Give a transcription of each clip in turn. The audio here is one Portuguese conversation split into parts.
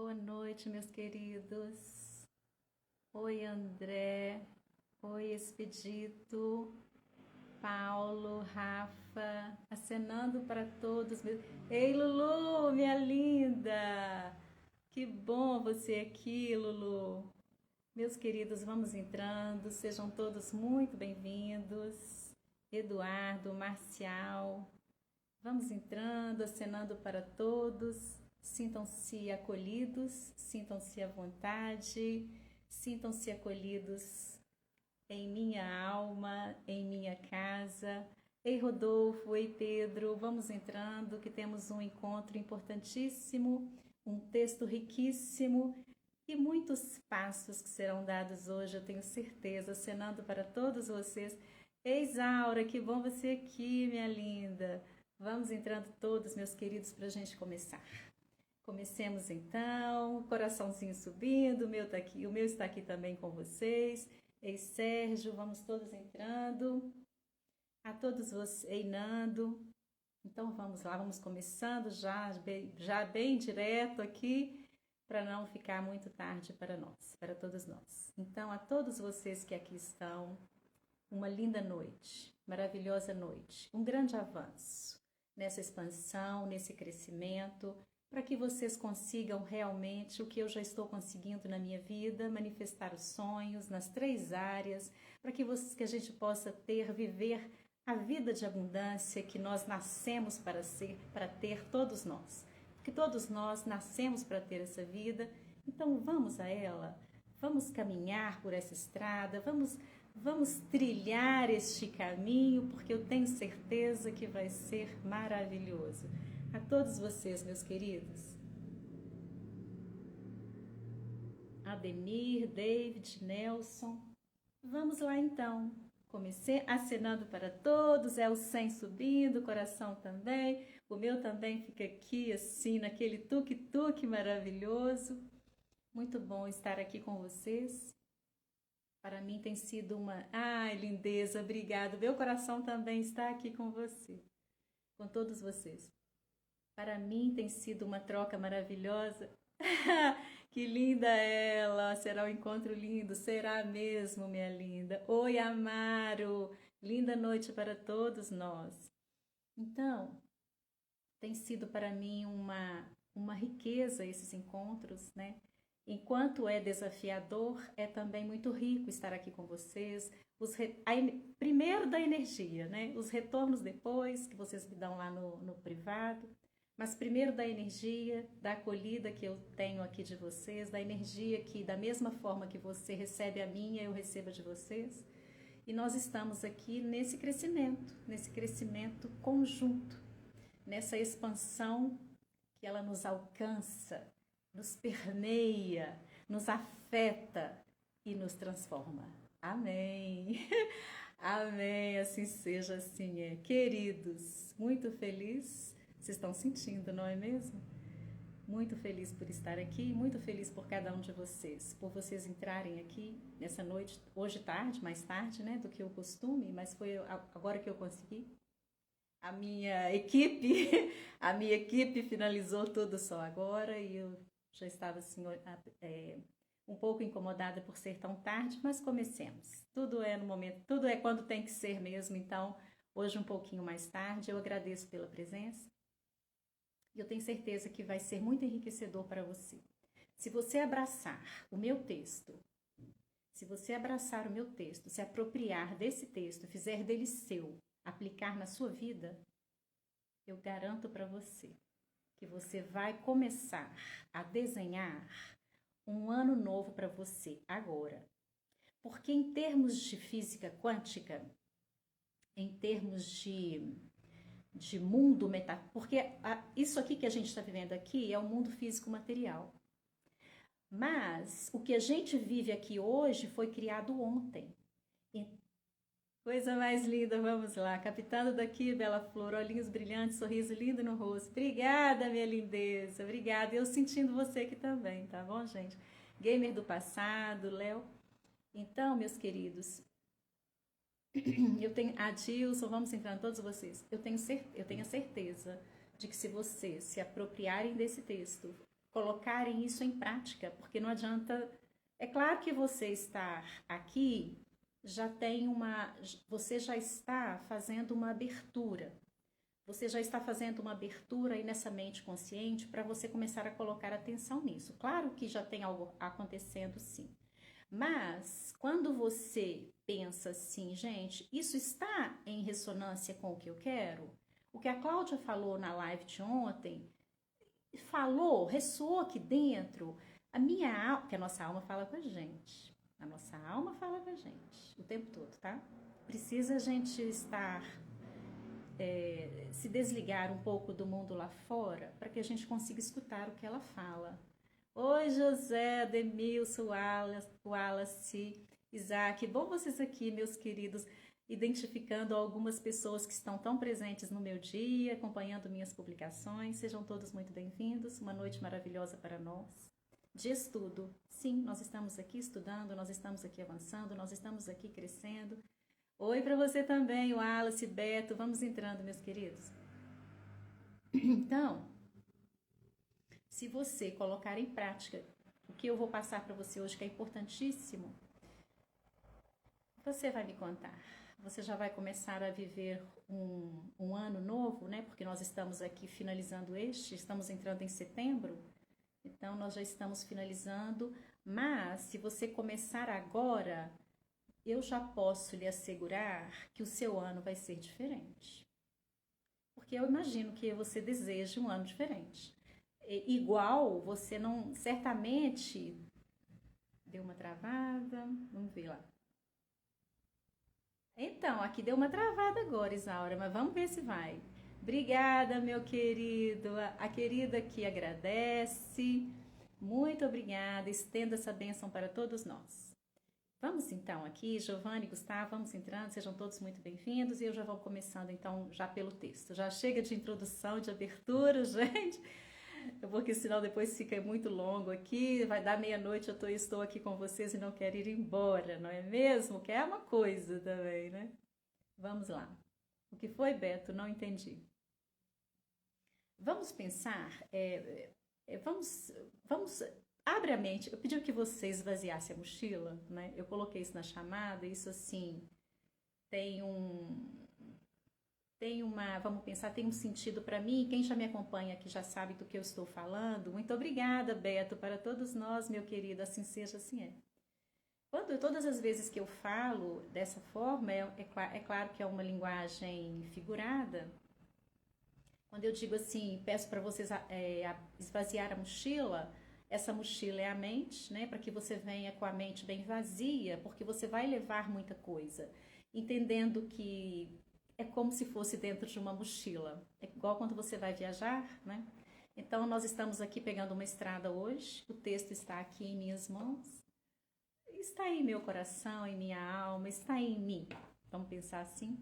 Boa noite, meus queridos. Oi, André. Oi, Expedito. Paulo, Rafa, acenando para todos. Ei, Lulu, minha linda! Que bom você aqui, Lulu. Meus queridos, vamos entrando. Sejam todos muito bem-vindos. Eduardo, Marcial. Vamos entrando, acenando para todos. Sintam-se acolhidos, sintam-se à vontade, sintam-se acolhidos em minha alma, em minha casa. Ei, Rodolfo, ei, Pedro, vamos entrando, que temos um encontro importantíssimo, um texto riquíssimo e muitos passos que serão dados hoje, eu tenho certeza, acenando para todos vocês. Ei, Isaura, que bom você aqui, minha linda. Vamos entrando todos, meus queridos, para a gente começar. Comecemos então, coraçãozinho subindo, o meu está aqui também com vocês. Ei, Sérgio, vamos todos entrando. A todos vocês, ei, Nando. Então vamos lá, vamos começando já bem direto aqui, para não ficar muito tarde para nós, para todos nós. Então, a todos vocês que aqui estão, uma linda noite, maravilhosa noite, um grande avanço nessa expansão, nesse crescimento, para que vocês consigam realmente o que eu já estou conseguindo na minha vida, manifestar os sonhos nas 3 áreas, para que a gente possa viver a vida de abundância que nós nascemos para ter todos nós. Porque todos nós nascemos para ter essa vida, então vamos a ela, vamos caminhar por essa estrada, vamos trilhar este caminho, porque eu tenho certeza que vai ser maravilhoso. A todos vocês, meus queridos. Ademir, David, Nelson. Vamos lá então. Comecei acenando para todos, é o 100 subindo, o coração também. O meu também fica aqui assim, naquele tuk-tuk maravilhoso. Muito bom estar aqui com vocês. Para mim tem sido uma... Ai, lindeza, obrigado. Meu coração também está aqui com você, com todos vocês. Para mim tem sido uma troca maravilhosa. Que linda ela! Será um encontro lindo, será mesmo, minha linda. Oi, Amaro! Linda noite para todos nós. Então, tem sido para mim uma riqueza esses encontros, né? Enquanto é desafiador, é também muito rico estar aqui com vocês. Primeiro da energia, né? Os retornos depois, que vocês me dão lá no privado. Mas primeiro da energia, da acolhida que eu tenho aqui de vocês, da energia que, da mesma forma que você recebe a minha, eu recebo de vocês. E nós estamos aqui nesse crescimento conjunto, nessa expansão que ela nos alcança, nos permeia, nos afeta e nos transforma. Amém! Amém, assim seja, assim é. Queridos, muito feliz. Vocês estão sentindo, não é mesmo? Muito feliz por estar aqui, muito feliz por cada um de vocês, por vocês entrarem aqui nessa noite, hoje tarde, mais tarde, né, do que o costume, mas foi agora que eu consegui. A minha equipe finalizou tudo só agora e eu já estava assim, um pouco incomodada por ser tão tarde, mas comecemos. Tudo é no momento, tudo é quando tem que ser mesmo, então hoje um pouquinho mais tarde, eu agradeço pela presença. E eu tenho certeza que vai ser muito enriquecedor para você. Se você abraçar o meu texto, se apropriar desse texto, fizer dele seu, aplicar na sua vida, eu garanto para você que você vai começar a desenhar um ano novo para você agora. Porque em termos de física quântica, em termos de mundo metafísico, porque isso aqui que a gente está vivendo aqui é o mundo físico material. Mas o que a gente vive aqui hoje foi criado ontem. E, coisa mais linda, vamos lá. Captando daqui, Bela Flor, olhinhos brilhantes, sorriso lindo no rosto. Obrigada, minha lindeza, obrigada. Eu sentindo você aqui também, tá bom, gente? Gamer do passado, Léo. Então, meus queridos, eu tenho Adilson, vamos entrando todos vocês. Eu tenho a certeza de que se vocês se apropriarem desse texto, colocarem isso em prática, porque não adianta. É claro que você estar aqui você já está fazendo uma abertura. Você já está fazendo uma abertura aí nessa mente consciente para você começar a colocar atenção nisso. Claro que já tem algo acontecendo, sim. Mas quando você pensa assim, gente, isso está em ressonância com o que eu quero? O que a Cláudia falou na live de ontem, ressoou aqui dentro. A minha alma, que a nossa alma fala com a gente. A nossa alma fala com a gente o tempo todo, tá? Precisa a gente estar, se desligar um pouco do mundo lá fora para que a gente consiga escutar o que ela fala. Oi, José, Ademilson, Wallace, Isaac, bom vocês aqui, meus queridos, identificando algumas pessoas que estão tão presentes no meu dia, acompanhando minhas publicações. Sejam todos muito bem-vindos, uma noite maravilhosa para nós. De estudo, sim, nós estamos aqui estudando, nós estamos aqui avançando, nós estamos aqui crescendo. Oi para você também, Wallace, Beto, vamos entrando, meus queridos. Então, se você colocar em prática o que eu vou passar para você hoje, que é importantíssimo, você vai me contar. Você já vai começar a viver um ano novo, né? Porque nós estamos aqui finalizando estamos entrando em setembro, então nós já estamos finalizando, mas se você começar agora, eu já posso lhe assegurar que o seu ano vai ser diferente. Porque eu imagino que você deseja um ano diferente. Igual, você não, certamente, deu uma travada, vamos ver lá. Então, aqui deu uma travada agora, Isaura, mas vamos ver se vai. Obrigada, meu querido, a querida que agradece, muito obrigada, estenda essa bênção para todos nós. Vamos então aqui, Giovanni, Gustavo, vamos entrando, sejam todos muito bem-vindos e eu já vou começando então já pelo texto. Já chega de introdução, de abertura, gente. Porque senão depois fica muito longo aqui, vai dar meia-noite, eu estou aqui com vocês e não quero ir embora, não é mesmo? Que é uma coisa também, né? Vamos lá. O que foi, Beto? Não entendi. Vamos pensar, abre a mente. Eu pedi que você esvaziasse a mochila, né? Eu coloquei isso na chamada, isso assim, vamos pensar, tem um sentido para mim. Quem já me acompanha aqui já sabe do que eu estou falando. Muito obrigada, Beto, para todos nós, meu querido, assim seja, assim é. Todas as vezes que eu falo dessa forma, é claro que é uma linguagem figurada. Quando eu digo assim, peço para vocês esvaziar a mochila, essa mochila é a mente, né? Para que você venha com a mente bem vazia, porque você vai levar muita coisa, entendendo que é como se fosse dentro de uma mochila. É igual quando você vai viajar, né? Então, nós estamos aqui pegando uma estrada hoje. O texto está aqui em minhas mãos. Está em meu coração, em minha alma, está em mim. Vamos pensar assim?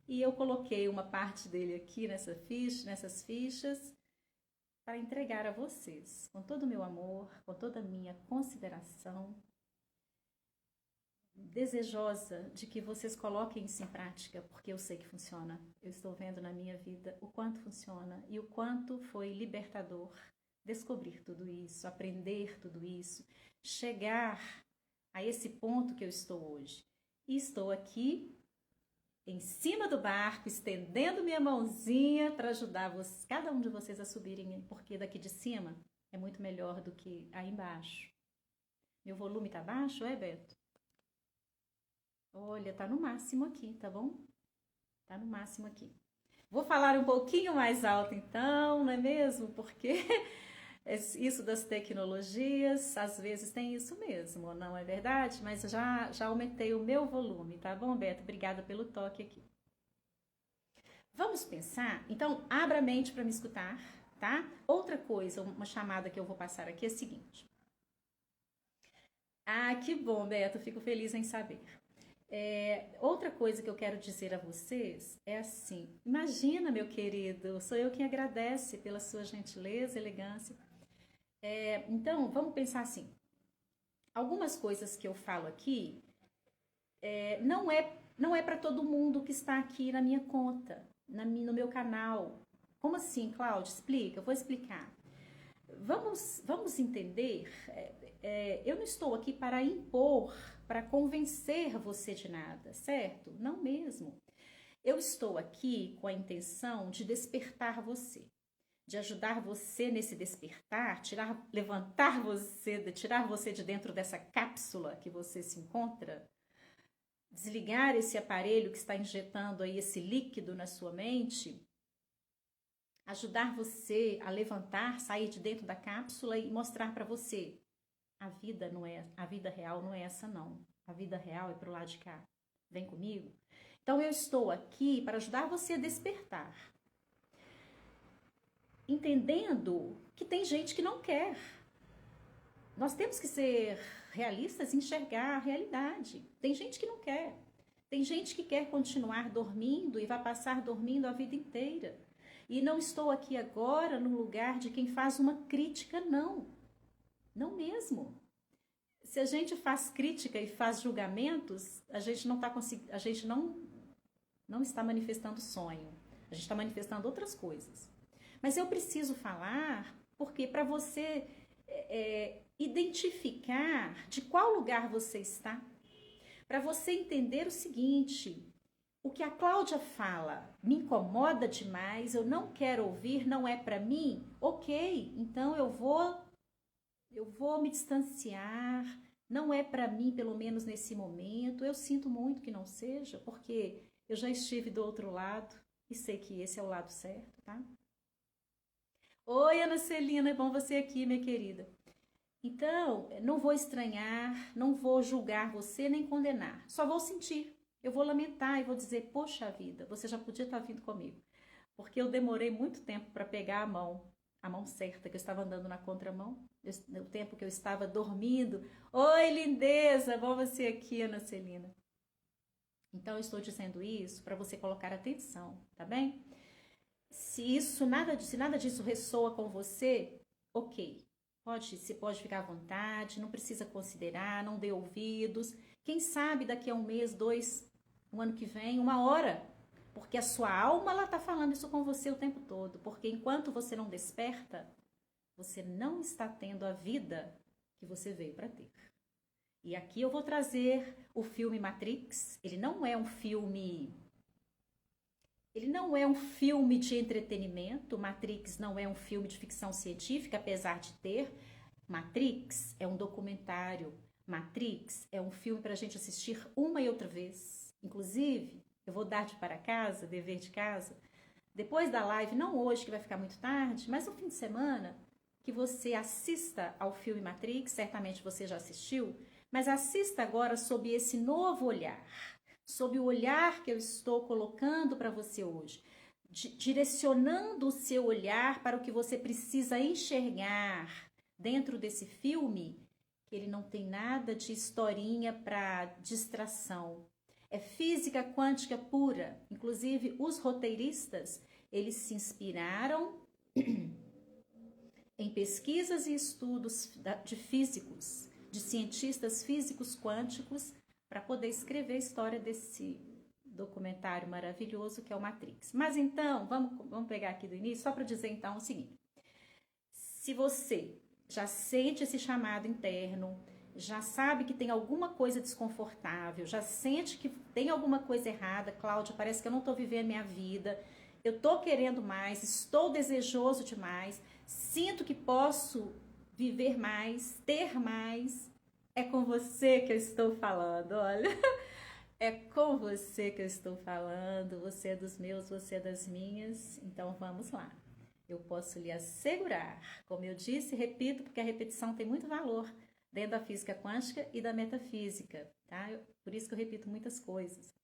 E eu coloquei uma parte dele aqui nessas fichas para entregar a vocês. Com todo o meu amor, com toda a minha consideração, desejosa de que vocês coloquem isso em prática, porque eu sei que funciona. Eu estou vendo na minha vida o quanto funciona e o quanto foi libertador descobrir tudo isso, aprender tudo isso, chegar a esse ponto que eu estou hoje. E estou aqui em cima do barco, estendendo minha mãozinha para ajudar cada um de vocês a subirem, porque daqui de cima é muito melhor do que aí embaixo. Meu volume tá baixo, Beto? Olha, tá no máximo aqui, tá bom? Tá no máximo aqui. Vou falar um pouquinho mais alto então, não é mesmo? Porque isso das tecnologias, às vezes tem isso mesmo, não é verdade? Mas já aumentei o meu volume, tá bom, Beto? Obrigada pelo toque aqui. Vamos pensar? Então, abra a mente para me escutar, tá? Outra coisa, uma chamada que eu vou passar aqui é a seguinte. Ah, que bom, Beto, fico feliz em saber. Outra coisa que eu quero dizer a vocês é assim, imagina, meu querido, sou eu quem agradece pela sua gentileza, elegância. Então, vamos pensar assim, algumas coisas que eu falo aqui não é para todo mundo que está aqui na minha conta, no meu canal. Como assim, Cláudia? Explica, eu vou explicar. vamos entender, eu não estou aqui para impor, para convencer você de nada, certo? Não mesmo. Eu estou aqui com a intenção de despertar você, de ajudar você nesse despertar, levantar você, tirar você de dentro dessa cápsula que você se encontra, desligar esse aparelho que está injetando aí esse líquido na sua mente, ajudar você a levantar, sair de dentro da cápsula e mostrar para você, a vida real não é essa não. A vida real é pro lado de cá. Vem comigo. Então eu estou aqui para ajudar você a despertar. Entendendo que tem gente que não quer. Nós temos que ser realistas e enxergar a realidade. Tem gente que não quer. Tem gente que quer continuar dormindo e vai passar dormindo a vida inteira. E não estou aqui agora no lugar de quem faz uma crítica, não. Não mesmo. Se a gente faz crítica e faz julgamentos, a gente não está manifestando sonho. A gente está manifestando outras coisas. Mas eu preciso falar porque para você identificar de qual lugar você está, para você entender o seguinte: o que a Cláudia fala me incomoda demais, eu não quero ouvir, não é para mim, ok, então eu vou me distanciar, não é para mim, pelo menos nesse momento, eu sinto muito que não seja, porque eu já estive do outro lado e sei que esse é o lado certo, tá? Oi, Ana Celina, é bom você aqui, minha querida. Então, não vou estranhar, não vou julgar você nem condenar, só vou sentir. Eu vou lamentar e vou dizer, poxa vida, você já podia estar vindo comigo. Porque eu demorei muito tempo para pegar a mão certa, que eu estava andando na contramão, no tempo que eu estava dormindo. Oi, lindeza, bom você aqui, Ana Celina. Então, eu estou dizendo isso para você colocar atenção, tá bem? Se nada disso ressoa com você, ok. Você pode ficar à vontade, não precisa considerar, não dê ouvidos. Quem sabe daqui a um mês, 2, um ano que vem, 1 hora. Porque a sua alma, ela está falando isso com você o tempo todo. Porque enquanto você não desperta, você não está tendo a vida que você veio para ter. E aqui eu vou trazer o filme Matrix. Ele não é um filme de entretenimento. Matrix não é um filme de ficção científica, apesar de ter. Matrix é um documentário. Matrix é um filme para a gente assistir uma e outra vez. Inclusive, eu vou dar para casa, dever de casa, depois da live, não hoje que vai ficar muito tarde, mas no fim de semana, que você assista ao filme Matrix, certamente você já assistiu, mas assista agora sob esse novo olhar, sob o olhar que eu estou colocando para você hoje, direcionando o seu olhar para o que você precisa enxergar dentro desse filme, que ele não tem nada de historinha para distração. É física quântica pura. Inclusive, os roteiristas, eles se inspiraram em pesquisas e estudos de físicos, de cientistas físicos quânticos, para poder escrever a história desse documentário maravilhoso que é o Matrix. Mas então, vamos pegar aqui do início, só para dizer então o seguinte. Se você já sente esse chamado interno, já sabe que tem alguma coisa desconfortável, já sente que tem alguma coisa errada, Cláudia, parece que eu não estou vivendo minha vida, eu estou querendo mais, estou desejoso demais, sinto que posso viver mais, ter mais, é com você que eu estou falando, olha, é com você que eu estou falando, você é dos meus, você é das minhas, então vamos lá. Eu posso lhe assegurar, como eu disse, repito, porque a repetição tem muito valor, dentro da física quântica e da metafísica, tá? Por isso que eu repito muitas coisas.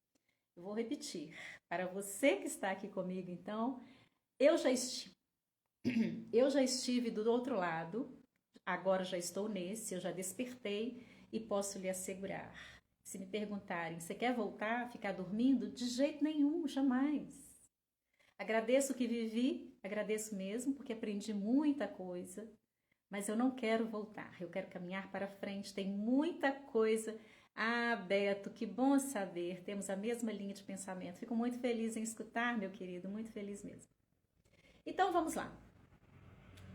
Eu vou repetir. Para você que está aqui comigo, então, eu já estive do outro lado, agora já estou nesse, eu já despertei e posso lhe assegurar. Se me perguntarem, você quer voltar, ficar dormindo? De jeito nenhum, jamais. Agradeço o que vivi, agradeço mesmo, porque aprendi muita coisa. Mas eu não quero voltar, eu quero caminhar para frente, tem muita coisa. Ah, Beto, que bom saber, temos a mesma linha de pensamento. Fico muito feliz em escutar, meu querido, muito feliz mesmo. Então, vamos lá.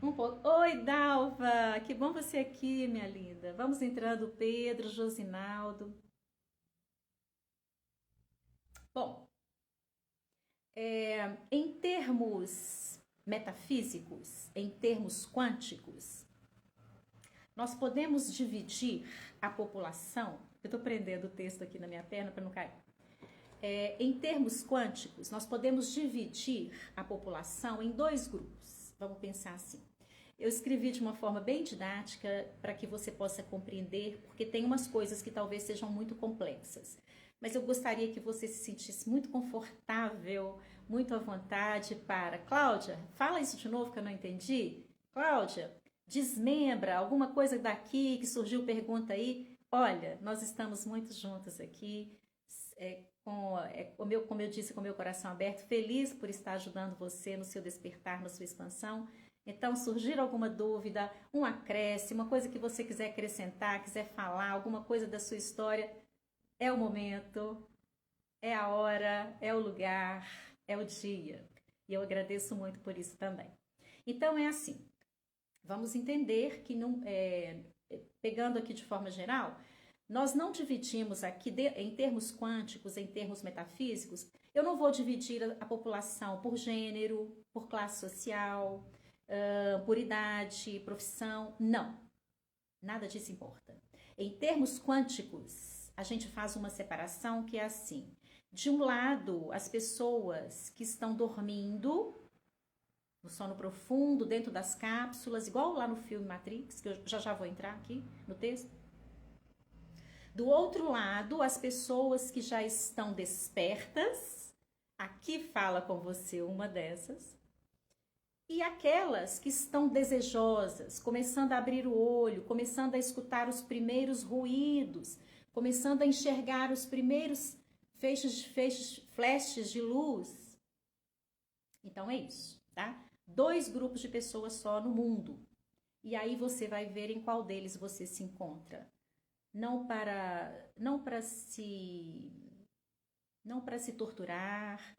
Um pouco. Oi, Dalva! Que bom você aqui, minha linda. Vamos entrando, Pedro, Josinaldo. Bom, em termos metafísicos, em termos quânticos, nós podemos dividir a população. Eu estou prendendo o texto aqui na minha perna para não cair. Em termos quânticos, nós podemos dividir a população em dois grupos. Vamos pensar assim. Eu escrevi de uma forma bem didática para que você possa compreender, porque tem umas coisas que talvez sejam muito complexas. Mas eu gostaria que você se sentisse muito confortável, muito à vontade para... Cláudia, fala isso de novo que eu não entendi. Cláudia, desmembra alguma coisa daqui que surgiu pergunta aí. Olha, nós estamos muito juntos aqui, como eu disse, com o meu coração aberto, feliz por estar ajudando você no seu despertar, na sua expansão. Então, surgir alguma dúvida, um acréscimo, uma coisa que você quiser acrescentar, quiser falar, alguma coisa da sua história, é o momento, é a hora, é o lugar, é o dia. E eu agradeço muito por isso também. Então, é assim, vamos entender que, pegando aqui de forma geral, nós não dividimos aqui, em termos quânticos, em termos metafísicos, eu não vou dividir a população por gênero, por classe social, por idade, profissão, não. Nada disso importa. Em termos quânticos, a gente faz uma separação que é assim. De um lado, as pessoas que estão dormindo no sono profundo, dentro das cápsulas, igual lá no filme Matrix, que eu já vou entrar aqui no texto. Do outro lado, as pessoas que já estão despertas, aqui fala com você uma dessas, e aquelas que estão desejosas, começando a abrir o olho, começando a escutar os primeiros ruídos, começando a enxergar os primeiros flashes de luz. Então é isso, tá? 2 grupos de pessoas só no mundo. E aí você vai ver em qual deles você se encontra. Não para se torturar,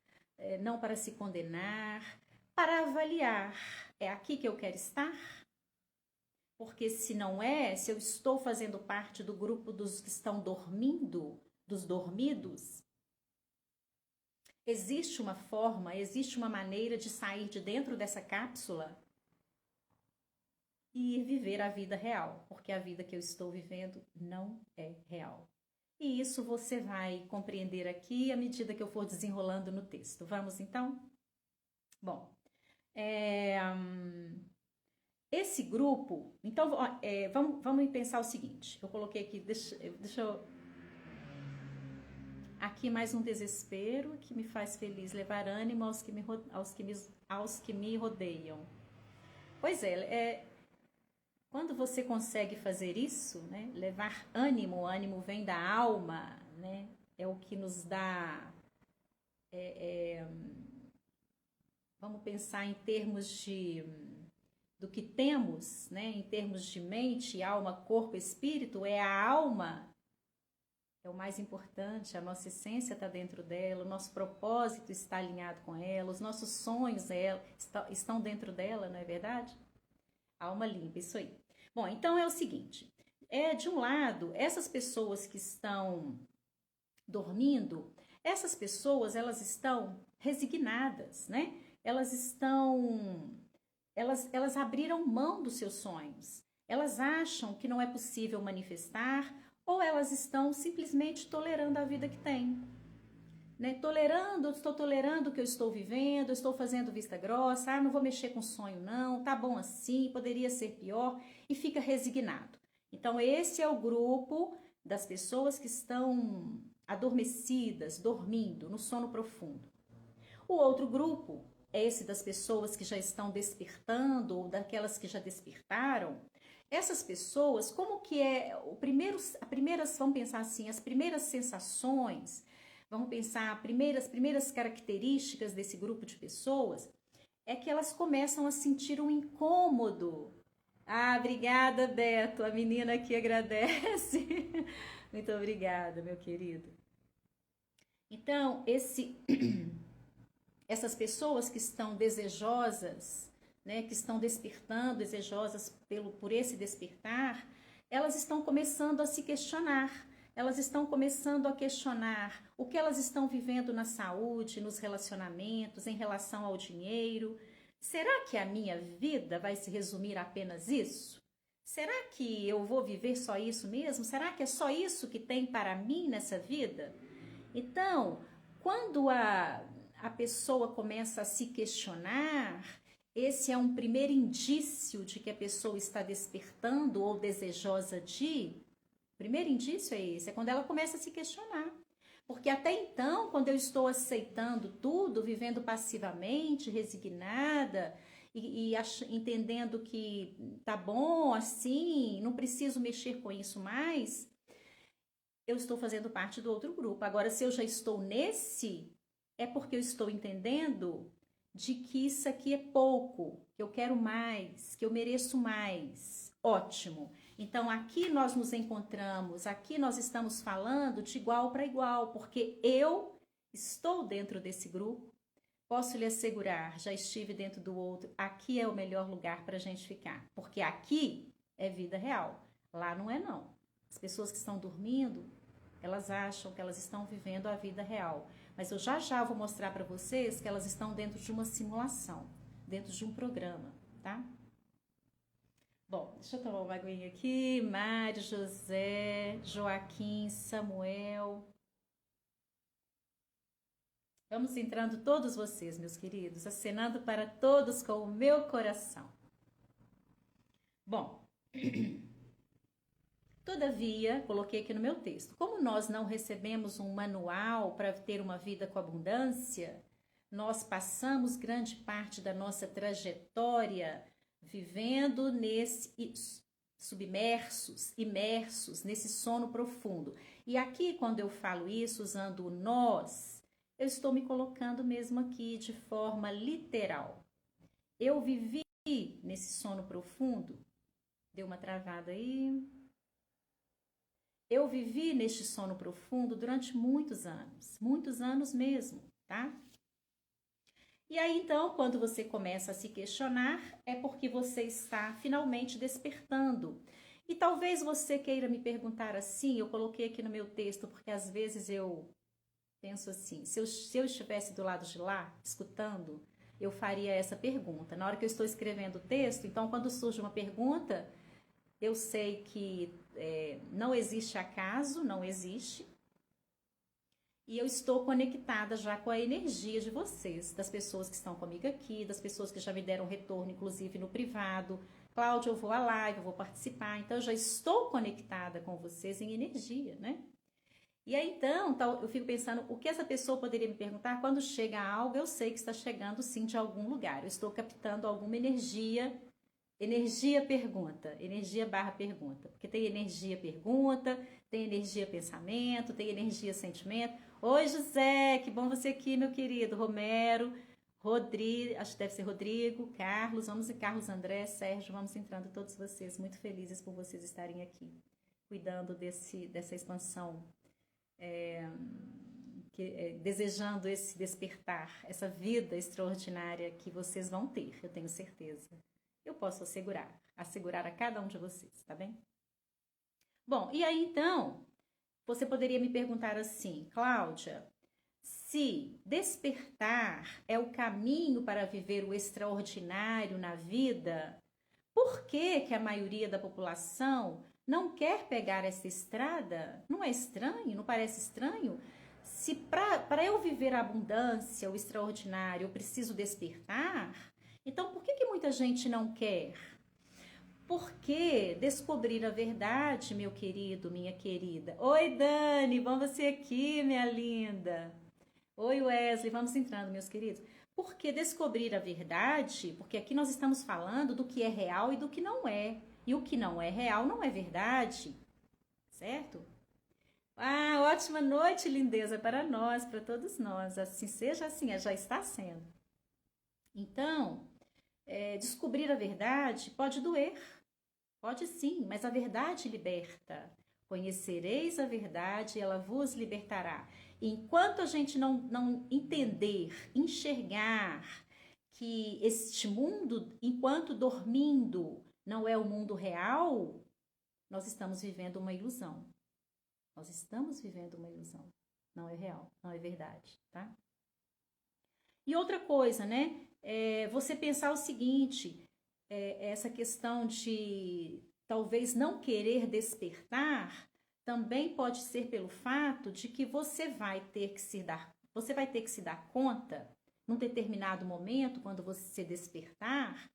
não para se condenar, para avaliar. É aqui que eu quero estar? Porque se não é, se eu estou fazendo parte do grupo dos que estão dormindo, dos dormidos, existe uma forma, existe uma maneira de sair de dentro dessa cápsula e viver a vida real, porque a vida que eu estou vivendo não é real. E isso você vai compreender aqui à medida que eu for desenrolando no texto. Vamos então? Bom, esse grupo, então vamos pensar o seguinte, eu coloquei aqui, deixa eu... Aqui mais um desespero que me faz feliz, levar ânimo aos que me rodeiam. Pois é, quando você consegue fazer isso, né, levar ânimo, o ânimo vem da alma, né, é o que nos dá... vamos pensar em termos do que temos, né, em termos de mente, alma, corpo, espírito, é a alma, é o mais importante, a nossa essência está dentro dela, o nosso propósito está alinhado com ela, os nossos sonhos estão dentro dela, não é verdade? Alma limpa, isso aí. Bom, então é o seguinte, de um lado, essas pessoas que estão dormindo, essas pessoas, elas estão resignadas, né? Elas abriram mão dos seus sonhos. Elas acham que não é possível manifestar ou elas estão simplesmente tolerando a vida que têm. Né? Estou tolerando o que eu estou vivendo, estou fazendo vista grossa, não vou mexer com sonho não, tá bom assim, poderia ser pior, e fica resignado. Então esse é o grupo das pessoas que estão adormecidas, dormindo, no sono profundo. O outro grupo é esse das pessoas que já estão despertando ou daquelas que já despertaram. Essas pessoas, como que vamos pensar assim, as primeiras sensações, vamos pensar as primeiras características desse grupo de pessoas, é que elas começam a sentir um incômodo. Ah, obrigada, Beto, a menina aqui agradece. Muito obrigada, meu querido. Então, essas pessoas que estão desejosas, né, que estão despertando, desejosas por esse despertar, elas estão começando a se questionar. Elas estão começando a questionar o que elas estão vivendo na saúde, nos relacionamentos, em relação ao dinheiro. Será que a minha vida vai se resumir a apenas isso? Será que eu vou viver só isso mesmo? Será que é só isso que tem para mim nessa vida? Então, quando a pessoa começa a se questionar, esse é um primeiro indício de que a pessoa está despertando ou desejosa de. O primeiro indício é esse, é quando ela começa a se questionar. Porque até então, quando eu estou aceitando tudo, vivendo passivamente, resignada e entendendo que tá bom assim, não preciso mexer com isso mais, eu estou fazendo parte do outro grupo. Agora, se eu já estou nesse, é porque eu estou entendendo de que isso aqui é pouco, que eu quero mais, que eu mereço mais. Ótimo. Então, aqui nós nos encontramos, aqui nós estamos falando de igual para igual, porque eu estou dentro desse grupo, posso lhe assegurar, já estive dentro do outro, aqui é o melhor lugar para a gente ficar, porque aqui é vida real, lá não é não. As pessoas que estão dormindo, elas acham que elas estão vivendo a vida real, mas eu já vou mostrar para vocês que elas estão dentro de uma simulação, dentro de um programa, tá? Bom, deixa eu tomar uma aguinha aqui. Mário, José, Joaquim, Samuel. Vamos entrando todos vocês, meus queridos, acenando para todos com o meu coração. Bom, todavia, coloquei aqui no meu texto, como nós não recebemos um manual para ter uma vida com abundância, nós passamos grande parte da nossa trajetória vivendo submersos, imersos nesse sono profundo. E aqui, quando eu falo isso, usando o nós, eu estou me colocando mesmo aqui de forma literal. Eu vivi nesse sono profundo, deu uma travada aí. Eu vivi neste sono profundo durante muitos anos mesmo, tá? E aí, então, quando você começa a se questionar, é porque você está finalmente despertando. E talvez você queira me perguntar assim, eu coloquei aqui no meu texto, porque às vezes eu penso assim, se eu estivesse do lado de lá, escutando, eu faria essa pergunta. Na hora que eu estou escrevendo o texto, então, quando surge uma pergunta, eu sei que não existe acaso, não existe. E eu estou conectada já com a energia de vocês, das pessoas que estão comigo aqui, das pessoas que já me deram retorno, inclusive no privado. Cláudia, eu vou à live, eu vou participar. Então, eu já estou conectada com vocês em energia, né? E aí, então, eu fico pensando, o que essa pessoa poderia me perguntar? Quando chega algo, eu sei que está chegando, sim, de algum lugar. Eu estou captando alguma energia. Energia pergunta, energia barra pergunta. Porque tem energia pergunta, tem energia pensamento, tem energia sentimento. Oi, José, que bom você aqui, meu querido. Romero, Rodrigo, acho que deve ser Rodrigo, Carlos, Carlos André, Sérgio, vamos entrando todos vocês, muito felizes por vocês estarem aqui, cuidando dessa expansão, desejando esse despertar, essa vida extraordinária que vocês vão ter, eu tenho certeza. Eu posso assegurar a cada um de vocês, tá bem? Bom, e aí então, você poderia me perguntar assim, Cláudia, se despertar é o caminho para viver o extraordinário na vida, por que a maioria da população não quer pegar essa estrada? Não é estranho? Não parece estranho? Se para eu viver a abundância, o extraordinário, eu preciso despertar, então por que muita gente não quer? Porque descobrir a verdade, meu querido, minha querida. Oi, Dani, bom você aqui, minha linda. Oi, Wesley, vamos entrando, meus queridos. Porque descobrir a verdade, porque aqui nós estamos falando do que é real e do que não é. E o que não é real não é verdade, certo? Ah, ótima noite, lindeza, para nós, para todos nós. Assim seja, assim, já está sendo. Então, descobrir a verdade pode doer, pode sim, mas a verdade liberta. Conhecereis a verdade e ela vos libertará. Enquanto a gente não entender, enxergar que este mundo, enquanto dormindo, não é o mundo real, nós estamos vivendo uma ilusão. Nós estamos vivendo uma ilusão. Não é real, não é verdade, tá? E outra coisa, né? Você pensar o seguinte, essa questão de talvez não querer despertar, também pode ser pelo fato de que você vai ter que se dar conta, num determinado momento, quando você despertar,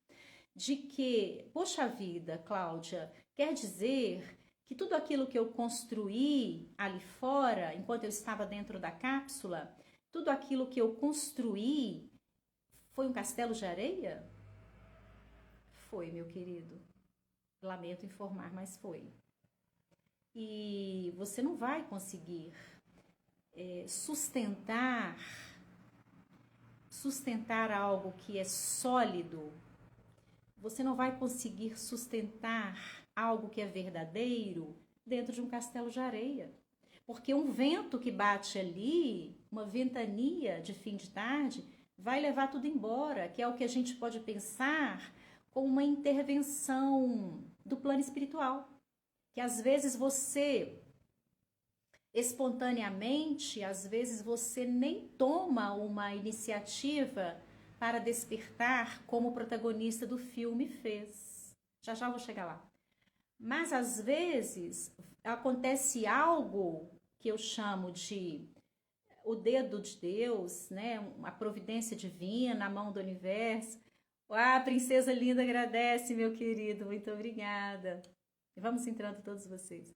de que, poxa vida, Cláudia, quer dizer que tudo aquilo que eu construí ali fora, enquanto eu estava dentro da cápsula, tudo aquilo que eu construí foi um castelo de areia? Foi, meu querido. Lamento informar, mas foi. E você não vai conseguir sustentar algo que é sólido. Você não vai conseguir sustentar algo que é verdadeiro dentro de um castelo de areia. Porque um vento que bate ali, uma ventania de fim de tarde, vai levar tudo embora, que é o que a gente pode pensar como uma intervenção do plano espiritual. Que às vezes você, espontaneamente, às vezes você nem toma uma iniciativa para despertar como o protagonista do filme fez. Já já vou chegar lá. Mas às vezes acontece algo que eu chamo de o dedo de Deus, né? Uma providência divina, a mão do universo. Ah, princesa linda, agradece, meu querido, muito obrigada. E vamos entrando todos vocês.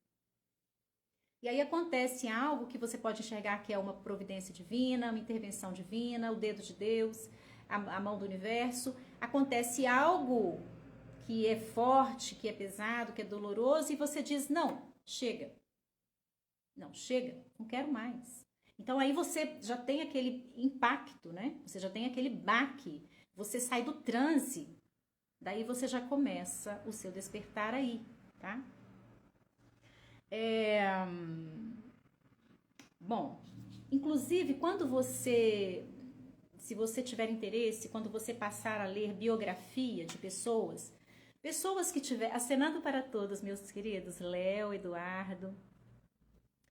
E aí acontece algo que você pode enxergar que é uma providência divina, uma intervenção divina, o dedo de Deus, a mão do universo. Acontece algo que é forte, que é pesado, que é doloroso, e você diz, não, chega. Não, chega, não quero mais. Então aí você já tem aquele impacto, né? Você já tem aquele baque, você sai do transe, daí você já começa o seu despertar aí, tá? Bom, inclusive quando se você tiver interesse, quando você passar a ler biografia de pessoas que tiver, acenando para todos, meus queridos, Léo, Eduardo,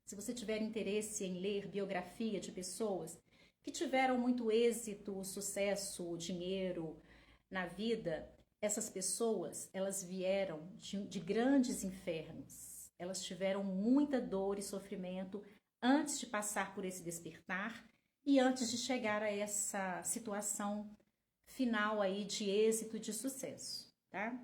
se você tiver interesse em ler biografia de pessoas que tiveram muito êxito, sucesso, dinheiro na vida, essas pessoas, elas vieram de grandes infernos. Elas tiveram muita dor e sofrimento antes de passar por esse despertar e antes de chegar a essa situação final aí de êxito e de sucesso, tá?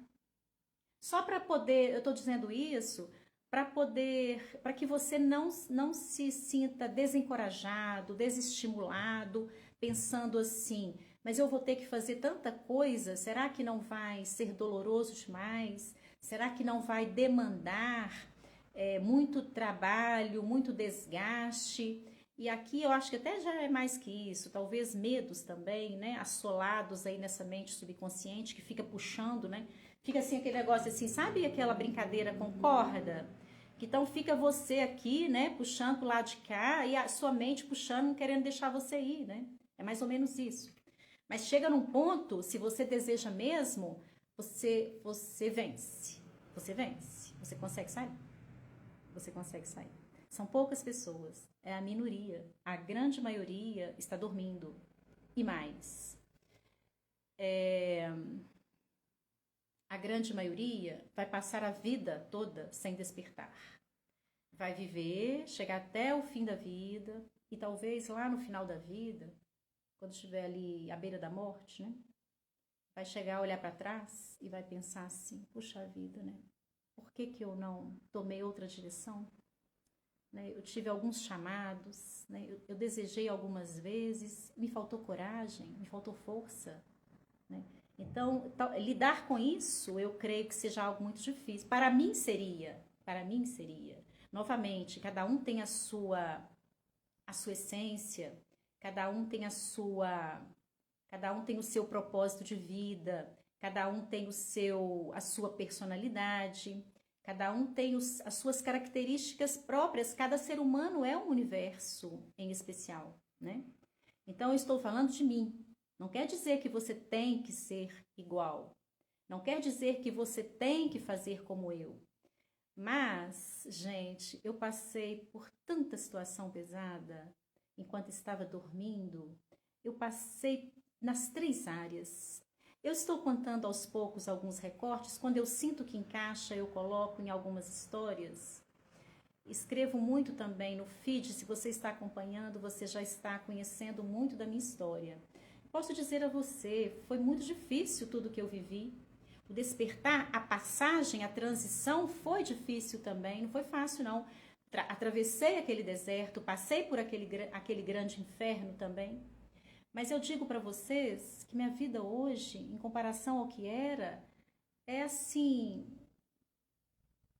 Só para poder, eu estou dizendo isso para que você não se sinta desencorajado, desestimulado, pensando assim, mas eu vou ter que fazer tanta coisa, será que não vai ser doloroso demais? Será que não vai demandar muito trabalho, muito desgaste? E aqui eu acho que até já é mais que isso, talvez medos também, né, assolados aí nessa mente subconsciente que fica puxando, né? Fica assim aquele negócio assim, sabe aquela brincadeira com corda? Então fica você aqui, né, puxando pro lado de cá e a sua mente puxando, querendo deixar você ir, né? É mais ou menos isso. Mas chega num ponto, se você deseja mesmo, você vence. Você vence. Você consegue sair. Você consegue sair. São poucas pessoas, é a minoria. A grande maioria está dormindo. E mais. A grande maioria vai passar a vida toda sem despertar. Vai viver, chegar até o fim da vida e talvez lá no final da vida, quando estiver ali à beira da morte, né? Vai chegar, olhar para trás e vai pensar assim, puxa vida, né? Por que eu não tomei outra direção? Né? Eu tive alguns chamados, né? Eu desejei algumas vezes, me faltou coragem, me faltou força, né? Então, lidar com isso, eu creio que seja algo muito difícil. Para mim seria. Novamente, cada um tem a sua essência, cada um tem o seu propósito de vida, cada um tem a sua personalidade, cada um tem as suas características próprias, cada ser humano é um universo em especial, né? Então, eu estou falando de mim, Não quer dizer que você tem que ser igual. Não quer dizer que você tem que fazer como eu. Mas, gente, eu passei por tanta situação pesada enquanto estava dormindo. Eu passei nas 3 áreas. Eu estou contando aos poucos alguns recortes. Quando eu sinto que encaixa, eu coloco em algumas histórias. Escrevo muito também no feed. Se você está acompanhando, você já está conhecendo muito da minha história. Posso dizer a você, foi muito difícil tudo que eu vivi. O despertar, a passagem, a transição foi difícil também, não foi fácil não. Atravessei aquele deserto, passei por aquele grande inferno também. Mas eu digo para vocês que minha vida hoje, em comparação ao que era, é assim,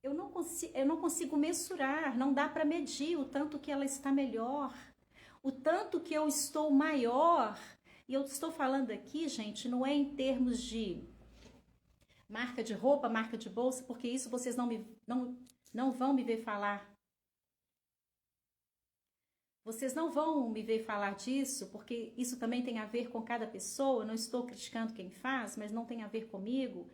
eu não consigo mensurar, não dá para medir o tanto que ela está melhor, o tanto que eu estou maior. E eu estou falando aqui, gente, não é em termos de marca de roupa, marca de bolsa, porque isso vocês não vão me ver falar. Vocês não vão me ver falar disso, porque isso também tem a ver com cada pessoa. Eu não estou criticando quem faz, mas não tem a ver comigo.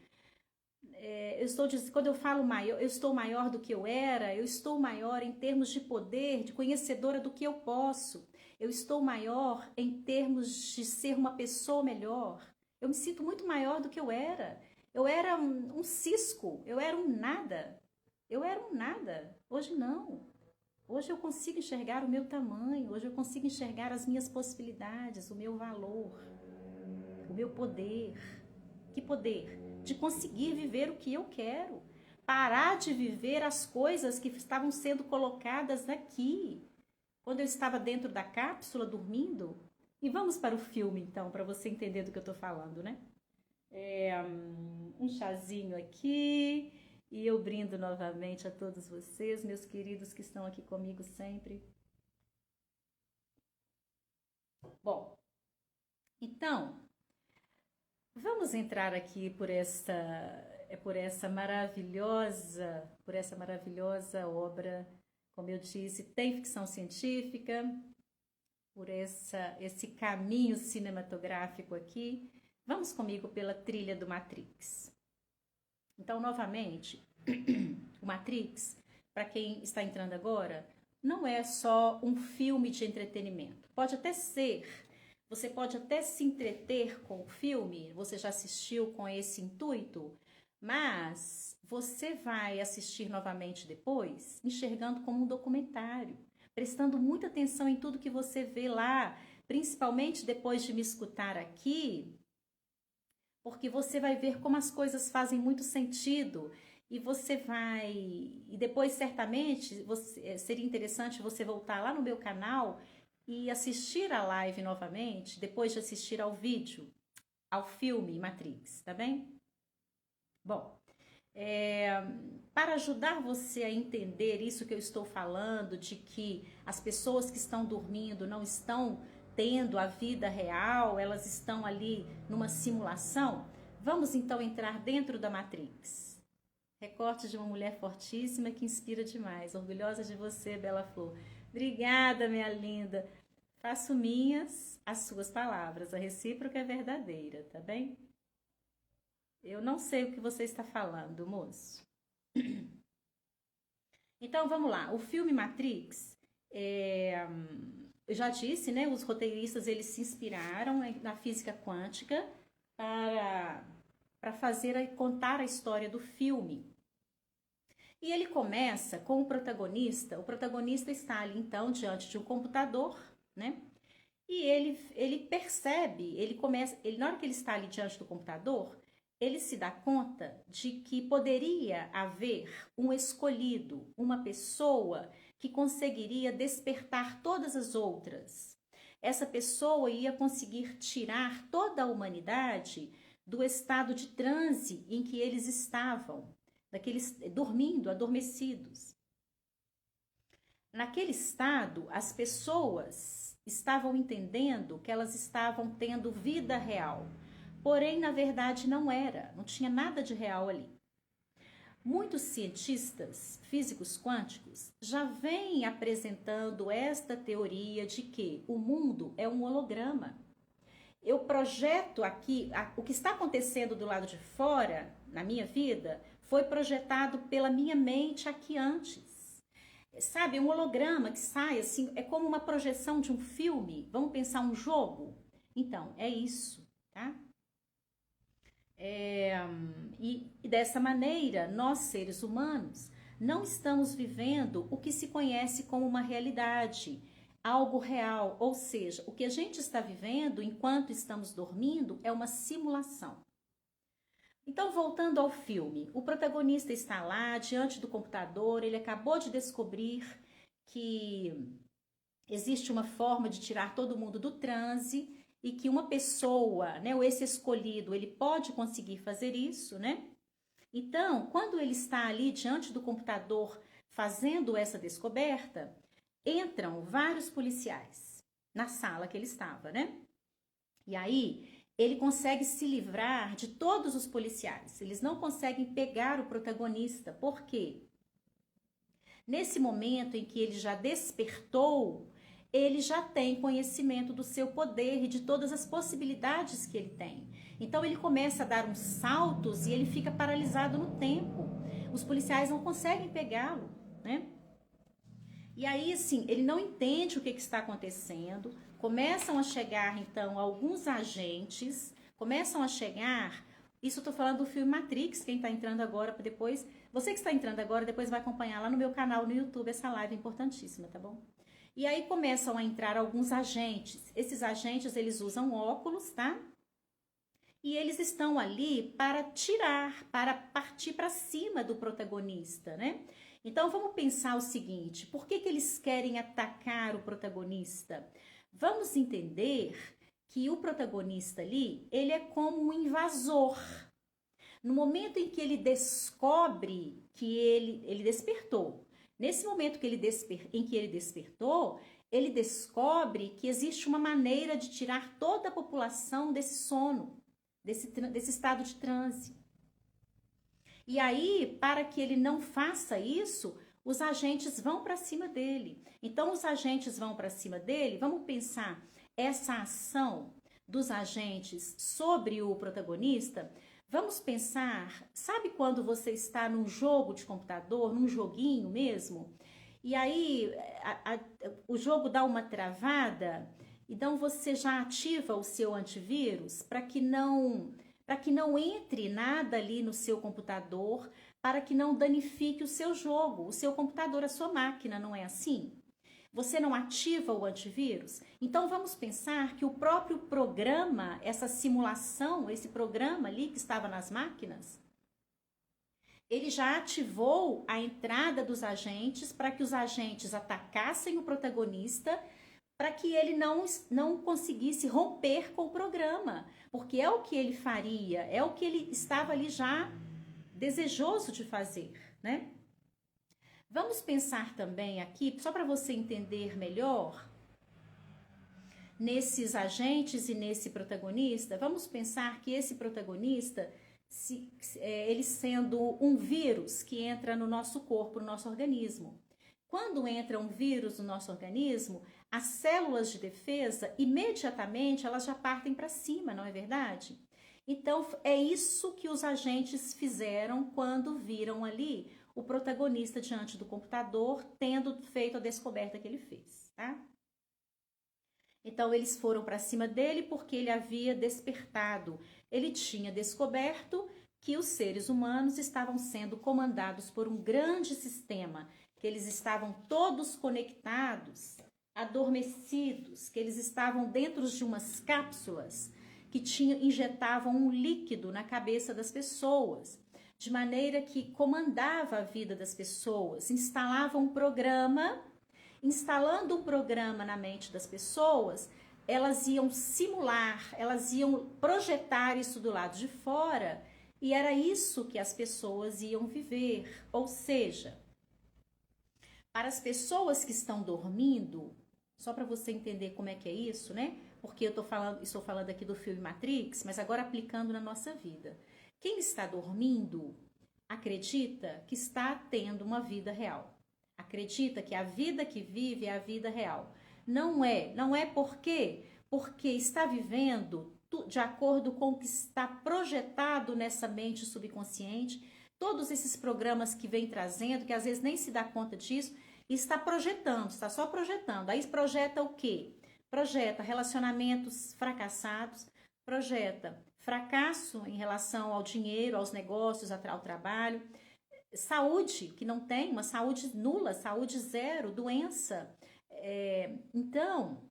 Quando eu falo maior, eu estou maior do que eu era, eu estou maior em termos de poder, de conhecedora do que eu posso. Eu estou maior em termos de ser uma pessoa melhor. Eu me sinto muito maior do que eu era. Eu era um cisco, eu era um nada. Eu era um nada. Hoje não. Hoje eu consigo enxergar o meu tamanho, hoje eu consigo enxergar as minhas possibilidades, o meu valor, o meu poder. Que poder? De conseguir viver o que eu quero. Parar de viver as coisas que estavam sendo colocadas aqui. Quando eu estava dentro da cápsula dormindo. E vamos para o filme então, para você entender do que eu estou falando, né? Um chazinho aqui. E eu brindo novamente a todos vocês, meus queridos que estão aqui comigo sempre. Bom, então, vamos entrar aqui por essa maravilhosa obra, como eu disse, tem ficção científica, por esse caminho cinematográfico aqui. Vamos comigo pela trilha do Matrix. Então, novamente, o Matrix, para quem está entrando agora, não é só um filme de entretenimento. Pode até ser, você pode até se entreter com o filme, você já assistiu com esse intuito, mas você vai assistir novamente depois, enxergando como um documentário, prestando muita atenção em tudo que você vê lá, principalmente depois de me escutar aqui, porque você vai ver como as coisas fazem muito sentido e e depois certamente seria interessante você voltar lá no meu canal e assistir a live novamente, depois de assistir ao vídeo, ao filme Matrix, tá bem? Bom, para ajudar você a entender isso que eu estou falando, de que as pessoas que estão dormindo não estão tendo a vida real, elas estão ali numa simulação, vamos então entrar dentro da Matrix. Recorte de uma mulher fortíssima que inspira demais. Orgulhosa de você, Bela Flor. Obrigada, minha linda. Faço minhas as suas palavras. A recíproca é verdadeira, tá bem? Eu não sei o que você está falando, moço. Então, vamos lá. O filme Matrix eu já disse, né? Os roteiristas eles se inspiraram na física quântica para contar a história do filme. E ele começa com o protagonista. O protagonista está ali então diante de um computador, né? E ele percebe, na hora que ele está ali diante do computador, ele se dá conta de que poderia haver um escolhido, uma pessoa que conseguiria despertar todas as outras. Essa pessoa ia conseguir tirar toda a humanidade do estado de transe em que eles estavam, dormindo, adormecidos. Naquele estado, as pessoas estavam entendendo que elas estavam tendo vida real, porém, na verdade, não tinha nada de real ali. Muitos cientistas físicos quânticos já vêm apresentando esta teoria de que o mundo é um holograma eu projeto aqui, o que está acontecendo do lado de fora, na minha vida, foi projetado pela minha mente aqui antes. Sabe, um holograma que sai assim, é como uma projeção de um filme. Vamos pensar um jogo? Então, é isso, tá? E dessa maneira, nós seres humanos não estamos vivendo o que se conhece como uma realidade, algo real, ou seja, o que a gente está vivendo enquanto estamos dormindo é uma simulação. Então, voltando ao filme, o protagonista está lá diante do computador, ele acabou de descobrir que existe uma forma de tirar todo mundo do transe e que uma pessoa, né, ou esse escolhido, ele pode conseguir fazer isso, né? Então, quando ele está ali diante do computador fazendo essa descoberta, entram vários policiais na sala que ele estava, né? E aí, ele consegue se livrar de todos os policiais. Eles não conseguem pegar o protagonista. Por quê? Nesse momento em que ele já despertou, ele já tem conhecimento do seu poder e de todas as possibilidades que ele tem. Então ele começa a dar uns saltos e ele fica paralisado no tempo. Os policiais não conseguem pegá-lo, né? E aí, assim, ele não entende o que está acontecendo. Começam a chegar, então, alguns agentes, começam a chegar. Isso eu tô falando do filme Matrix, quem tá entrando agora, depois. Você que está entrando agora, depois vai acompanhar lá no meu canal no YouTube essa live importantíssima, tá bom? E aí começam a entrar alguns agentes. Esses agentes, eles usam óculos, tá? E eles estão ali para tirar, para partir para cima do protagonista, né? Então vamos pensar o seguinte: por que eles querem atacar o protagonista? Vamos entender que o protagonista ali, ele é como um invasor. No momento em que ele descobre que ele despertou, nesse momento em que ele despertou, ele descobre que existe uma maneira de tirar toda a população desse sono, desse estado de transe. E aí, para que ele não faça isso, os agentes vão para cima dele. Então, os agentes vão para cima dele. Vamos pensar essa ação dos agentes sobre o protagonista. Vamos pensar, sabe quando você está num jogo de computador, num joguinho mesmo? E aí o jogo dá uma travada, então você já ativa o seu antivírus para que não entre nada ali no seu computador, para que não danifique o seu jogo, o seu computador, a sua máquina, não é assim? Você não ativa o antivírus? Então vamos pensar que o próprio programa, essa simulação, esse programa ali que estava nas máquinas, ele já ativou a entrada dos agentes para que os agentes atacassem o protagonista, para que ele não conseguisse romper com o programa, porque é o que ele faria, é o que ele estava ali já desejoso de fazer, né? Vamos pensar também aqui, só para você entender melhor, nesses agentes e nesse protagonista, vamos pensar que esse protagonista, ele sendo um vírus que entra no nosso corpo, no nosso organismo. Quando entra um vírus no nosso organismo, as células de defesa, imediatamente, elas já partem para cima, não é verdade? Então, é isso que os agentes fizeram quando viram ali o protagonista diante do computador, tendo feito a descoberta que ele fez, tá? Então, eles foram para cima dele porque ele havia despertado. Ele tinha descoberto que os seres humanos estavam sendo comandados por um grande sistema, que eles estavam todos conectados, adormecidos, que eles estavam dentro de umas cápsulas que injetavam um líquido na cabeça das pessoas, de maneira que comandava a vida das pessoas, instalava um programa. Instalando um programa na mente das pessoas, elas iam simular, elas iam projetar isso do lado de fora, e era isso que as pessoas iam viver. Ou seja, para as pessoas que estão dormindo, só para você entender como é que é isso, né? Porque estou falando aqui do filme Matrix, mas agora aplicando na nossa vida. Quem está dormindo acredita que está tendo uma vida real. Acredita que a vida que vive é a vida real. Não é. Não é por quê? porque está vivendo de acordo com o que está projetado nessa mente subconsciente, todos esses programas que vem trazendo, que às vezes nem se dá conta disso, e está projetando, está só projetando. Aí projeta o quê? Projeta relacionamentos fracassados, projeta fracasso em relação ao dinheiro, aos negócios, ao trabalho, saúde, que não tem, uma saúde nula, saúde zero, doença. Então,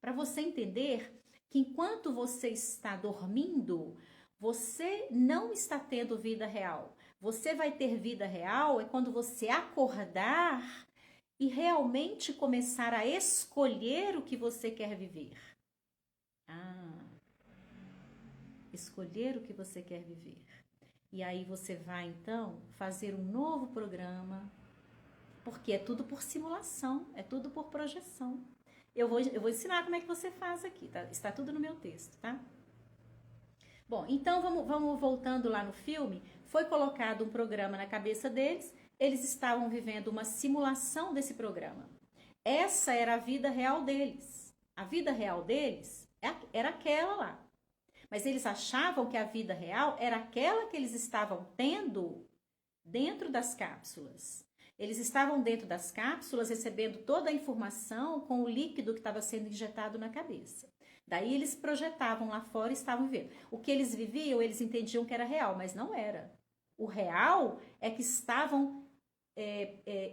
para você entender que enquanto você está dormindo, você não está tendo vida real. Você vai ter vida real é quando você acordar e realmente começar a escolher o que você quer viver. Escolher o que você quer viver. E aí você vai, então, fazer um novo programa, porque é tudo por simulação, é tudo por projeção. Eu vou ensinar como é que você faz aqui, tá? Está tudo no meu texto, tá? Bom, então vamos voltando lá no filme. Foi colocado um programa na cabeça deles, eles estavam vivendo uma simulação desse programa. Essa era a vida real deles. A vida real deles era aquela lá. Mas eles achavam que a vida real era aquela que eles estavam tendo dentro das cápsulas. Eles estavam dentro das cápsulas recebendo toda a informação com o líquido que estava sendo injetado na cabeça. Daí eles projetavam lá fora e estavam vivendo. O que eles viviam, eles entendiam que era real, mas não era. O real é que estavam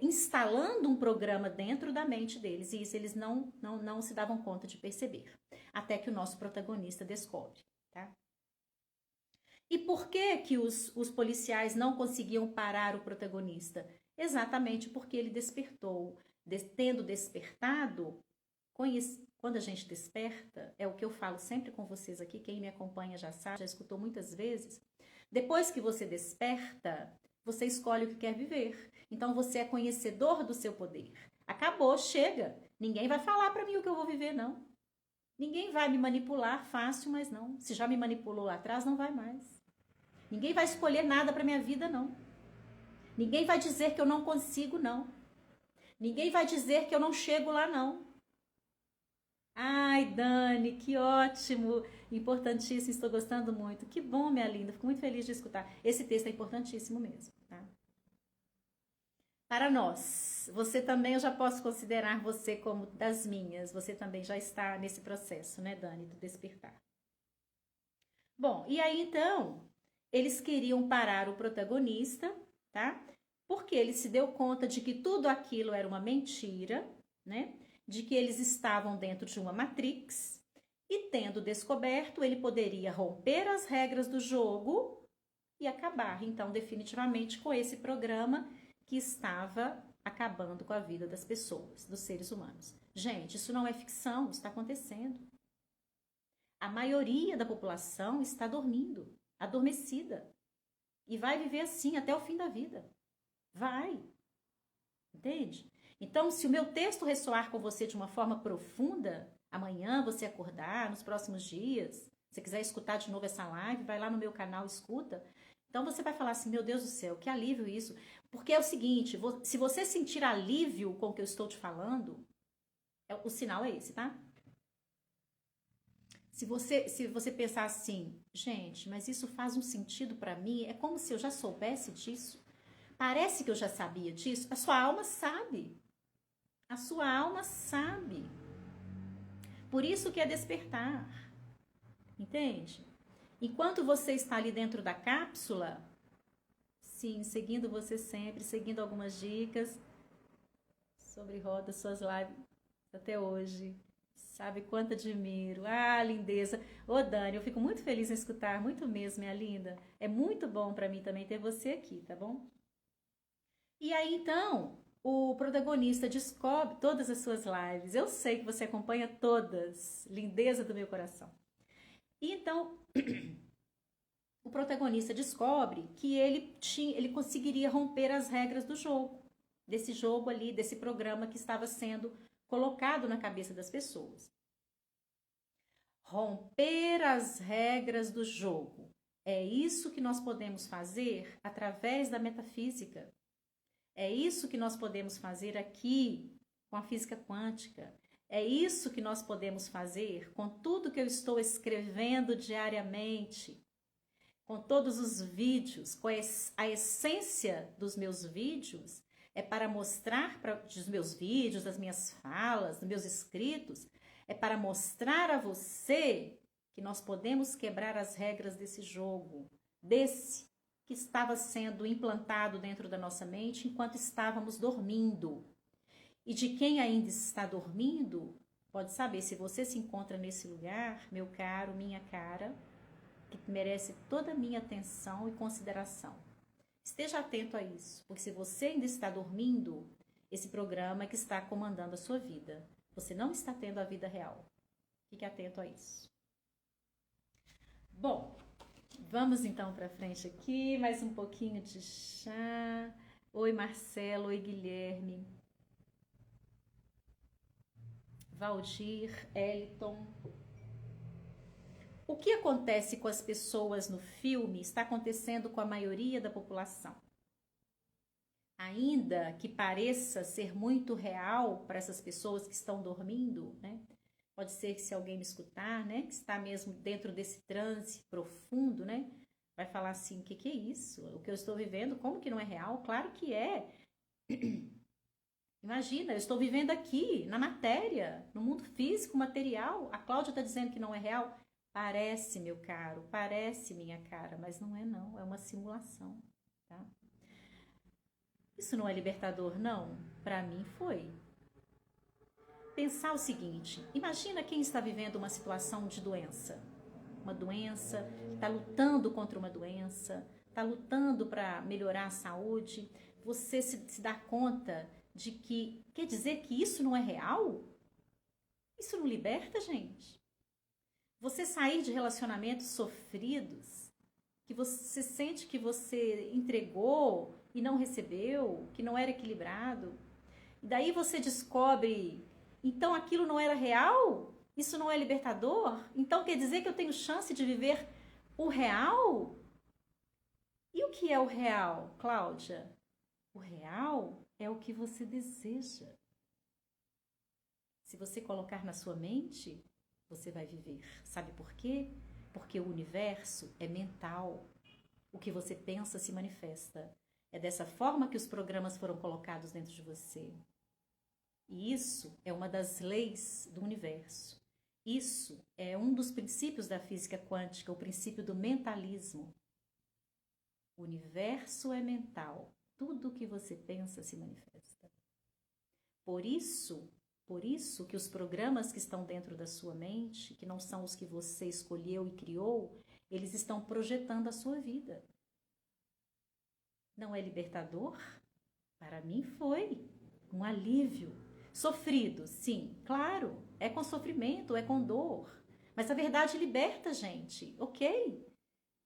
instalando um programa dentro da mente deles. E isso eles não se davam conta de perceber. Até que o nosso protagonista descobre. Tá? E por que os policiais não conseguiam parar o protagonista? Exatamente porque ele despertou. Tendo despertado, quando a gente desperta, é o que eu falo sempre com vocês aqui, quem me acompanha já sabe, já escutou muitas vezes. Depois que você desperta, você escolhe o que quer viver. Então você é conhecedor do seu poder. Acabou, chega. Ninguém vai falar para mim o que eu vou viver, não. Ninguém vai me manipular fácil, mas não. Se já me manipulou lá atrás, não vai mais. Ninguém vai escolher nada para minha vida, não. Ninguém vai dizer que eu não consigo, não. Ninguém vai dizer que eu não chego lá, não. Ai, Dani, que ótimo. Importantíssimo, estou gostando muito. Que bom, minha linda. Fico muito feliz de escutar. Esse texto é importantíssimo mesmo, tá? Para nós, você também, eu já posso considerar você como das minhas. Você também já está nesse processo, né, Dani, do despertar. Bom, e aí então, eles queriam parar o protagonista, tá? Porque ele se deu conta de que tudo aquilo era uma mentira, né? De que eles estavam dentro de uma matrix e, tendo descoberto, ele poderia romper as regras do jogo e acabar, então, definitivamente com esse programa que estava acabando com a vida das pessoas, dos seres humanos. Gente, isso não é ficção, isso está acontecendo. A maioria da população está dormindo, adormecida, e vai viver assim até o fim da vida. Vai. Entende? Então, se o meu texto ressoar com você de uma forma profunda, amanhã você acordar, nos próximos dias, se você quiser escutar de novo essa live, vai lá no meu canal, escuta. Então, você vai falar assim, meu Deus do céu, que alívio isso. Porque é o seguinte, se você sentir alívio com o que eu estou te falando, o sinal é esse, tá? Se você pensar assim, gente, mas isso faz um sentido para mim, é como se eu já soubesse disso. Parece que eu já sabia disso. A sua alma sabe. A sua alma sabe. Por isso que é despertar. Entende? Enquanto você está ali dentro da cápsula, sim, seguindo você sempre, seguindo algumas dicas sobre rodas, suas lives até hoje. Sabe quanto admiro. Ah, lindeza. Ô, Dani, eu fico muito feliz em escutar, muito mesmo, minha linda. É muito bom para mim também ter você aqui, tá bom? E aí, então, o protagonista descobre todas as suas lives. Eu sei que você acompanha todas. Lindeza do meu coração. E então, o protagonista descobre que ele conseguiria romper as regras do jogo. Desse jogo ali, desse programa que estava sendo colocado na cabeça das pessoas. Romper as regras do jogo. É isso que nós podemos fazer através da metafísica. É isso que nós podemos fazer aqui com a física quântica. É isso que nós podemos fazer com tudo que eu estou escrevendo diariamente, com todos os vídeos, com a essência dos meus vídeos, é para mostrar para os meus vídeos, das minhas falas, dos meus escritos, é para mostrar a você que nós podemos quebrar as regras desse jogo, desse que estava sendo implantado dentro da nossa mente enquanto estávamos dormindo. E de quem ainda está dormindo, pode saber, se você se encontra nesse lugar, meu caro, minha cara, que merece toda a minha atenção e consideração. Esteja atento a isso, porque se você ainda está dormindo, esse programa é que está comandando a sua vida. Você não está tendo a vida real. Fique atento a isso. Bom, vamos então para frente aqui, mais um pouquinho de chá. Oi, Marcelo, oi, Guilherme. Valdir, Eliton. O que acontece com as pessoas no filme está acontecendo com a maioria da população. Ainda que pareça ser muito real para essas pessoas que estão dormindo, né? Pode ser que se alguém me escutar, né, que está mesmo dentro desse transe profundo, né, vai falar assim, o que é isso? O que eu estou vivendo, como que não é real? Claro que é. Imagina, eu estou vivendo aqui, na matéria, no mundo físico, material. A Cláudia está dizendo que não é real. Parece, meu caro, parece, minha cara, mas não é não, é uma simulação, tá? Isso não é libertador, não? Para mim foi. Pensar o seguinte, imagina quem está vivendo uma situação de doença. Uma doença, está lutando contra uma doença, está lutando para melhorar a saúde. Você se dá conta de que, quer dizer que isso não é real? Isso não liberta, gente? Você sair de relacionamentos sofridos, que você sente que você entregou e não recebeu, que não era equilibrado, e daí você descobre, então aquilo não era real? Isso não é libertador? Então quer dizer que eu tenho chance de viver o real? E o que é o real, Cláudia? O real é o que você deseja. Se você colocar na sua mente, você vai viver. Sabe por quê? Porque o universo é mental. O que você pensa se manifesta. É dessa forma que os programas foram colocados dentro de você. E isso é uma das leis do universo. Isso é um dos princípios da física quântica, o princípio do mentalismo. O universo é mental. Tudo o que você pensa se manifesta. Por isso que os programas que estão dentro da sua mente, que não são os que você escolheu e criou, eles estão projetando a sua vida. Não é libertador? Para mim foi um alívio. Sofrido, sim, claro, é com sofrimento, é com dor. Mas a verdade liberta, gente, ok?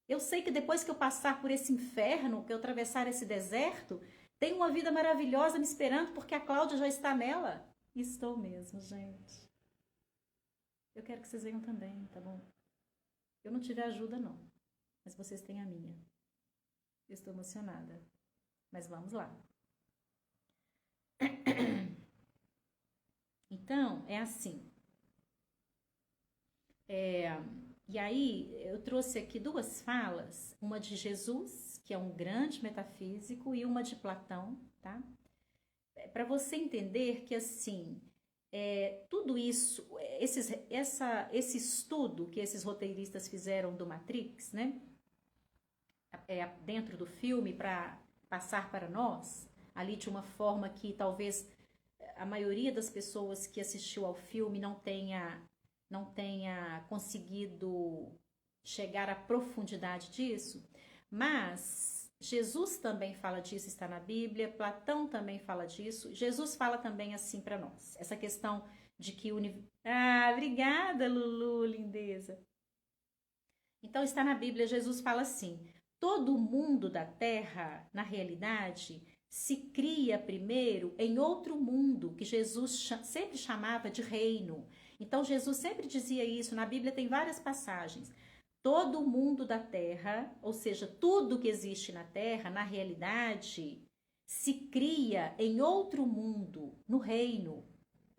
Eu sei que depois que eu passar por esse inferno, que eu atravessar esse deserto, tem uma vida maravilhosa me esperando, porque a Cláudia já está nela. Estou mesmo, gente. Eu quero que vocês venham também, tá bom? Eu não tive ajuda, não. Mas vocês têm a minha. Eu estou emocionada. Mas vamos lá. Então, é assim. E aí, eu trouxe aqui duas falas. Uma de Jesus, que é um grande metafísico, e uma de Platão, tá? Para você entender que, assim, tudo isso, esse estudo que esses roteiristas fizeram do Matrix, né? Dentro do filme, para passar para nós, ali de uma forma que talvez a maioria das pessoas que assistiu ao filme não tenha conseguido chegar à profundidade disso, mas Jesus também fala disso, está na Bíblia, Platão também fala disso, Jesus fala também assim para nós, essa questão de que obrigada, Lulu, lindeza. Então está na Bíblia, Jesus fala assim, todo mundo da Terra, na realidade, se cria primeiro em outro mundo, que Jesus sempre chamava de reino. Então Jesus sempre dizia isso, na Bíblia tem várias passagens. Todo mundo da Terra, ou seja, tudo que existe na Terra, na realidade, se cria em outro mundo, no reino.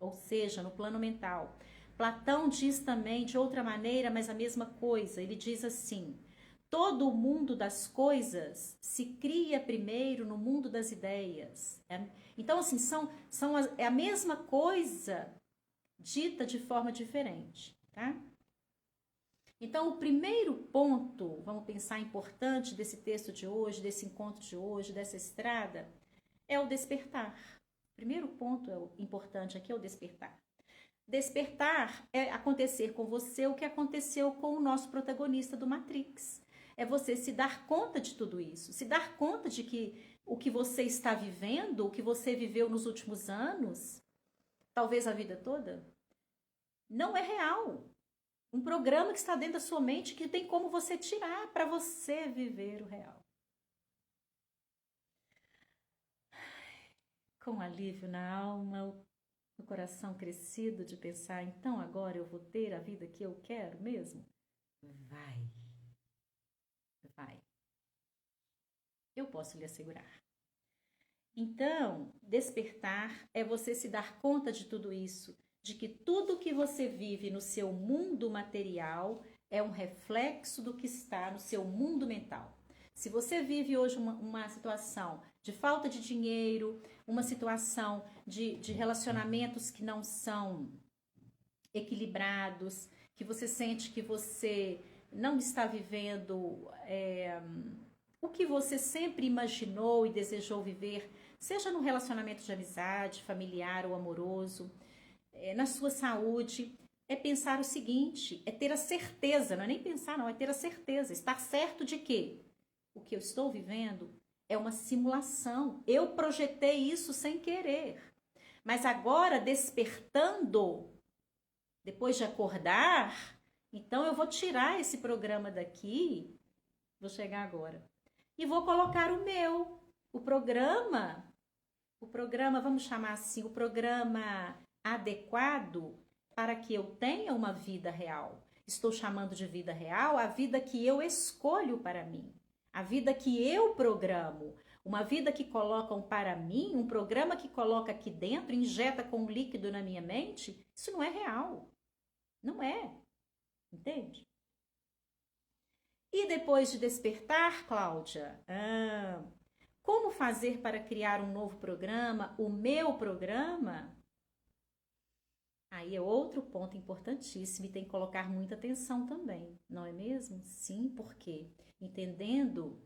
ou seja, no plano mental. Platão diz também de outra maneira, mas a mesma coisa. Ele diz assim: todo o mundo das coisas se cria primeiro no mundo das ideias. Então, assim, é a mesma coisa dita de forma diferente, tá? Então, o primeiro ponto, vamos pensar importante desse texto de hoje, desse encontro de hoje, dessa estrada, é o despertar. O primeiro ponto importante aqui é o despertar. Despertar é acontecer com você o que aconteceu com o nosso protagonista do Matrix. É você se dar conta de tudo isso, se dar conta de que o que você está vivendo, o que você viveu nos últimos anos, talvez a vida toda, não é real. Um programa que está dentro da sua mente que tem como você tirar para você viver o real. Com alívio na alma, o coração crescido de pensar, então agora eu vou ter a vida que eu quero mesmo? Vai. Eu posso lhe assegurar. Então, despertar é você se dar conta de tudo isso, de que tudo que você vive no seu mundo material é um reflexo do que está no seu mundo mental. Se você vive hoje uma situação de falta de dinheiro, uma situação de relacionamentos que não são equilibrados, que você sente que você não está vivendo o que você sempre imaginou e desejou viver, seja no relacionamento de amizade, familiar ou amoroso, na sua saúde, é pensar o seguinte, é ter a certeza, não é nem pensar não, é ter a certeza, estar certo de que o que eu estou vivendo é uma simulação. Eu projetei isso sem querer. Mas agora, despertando, depois de acordar, então eu vou tirar esse programa daqui, vou chegar agora, e vou colocar o meu, o programa, vamos chamar assim, o programa adequado para que eu tenha uma vida real. Estou chamando de vida real a vida que eu escolho para mim. A vida que eu programo, uma vida que colocam para mim, um programa que coloca aqui dentro, injeta com um líquido na minha mente, isso não é real. Não é. Entende? E depois de despertar, Cláudia, como fazer para criar um novo programa, o meu programa? Aí é outro ponto importantíssimo e tem que colocar muita atenção também, não é mesmo? Sim, porque entendendo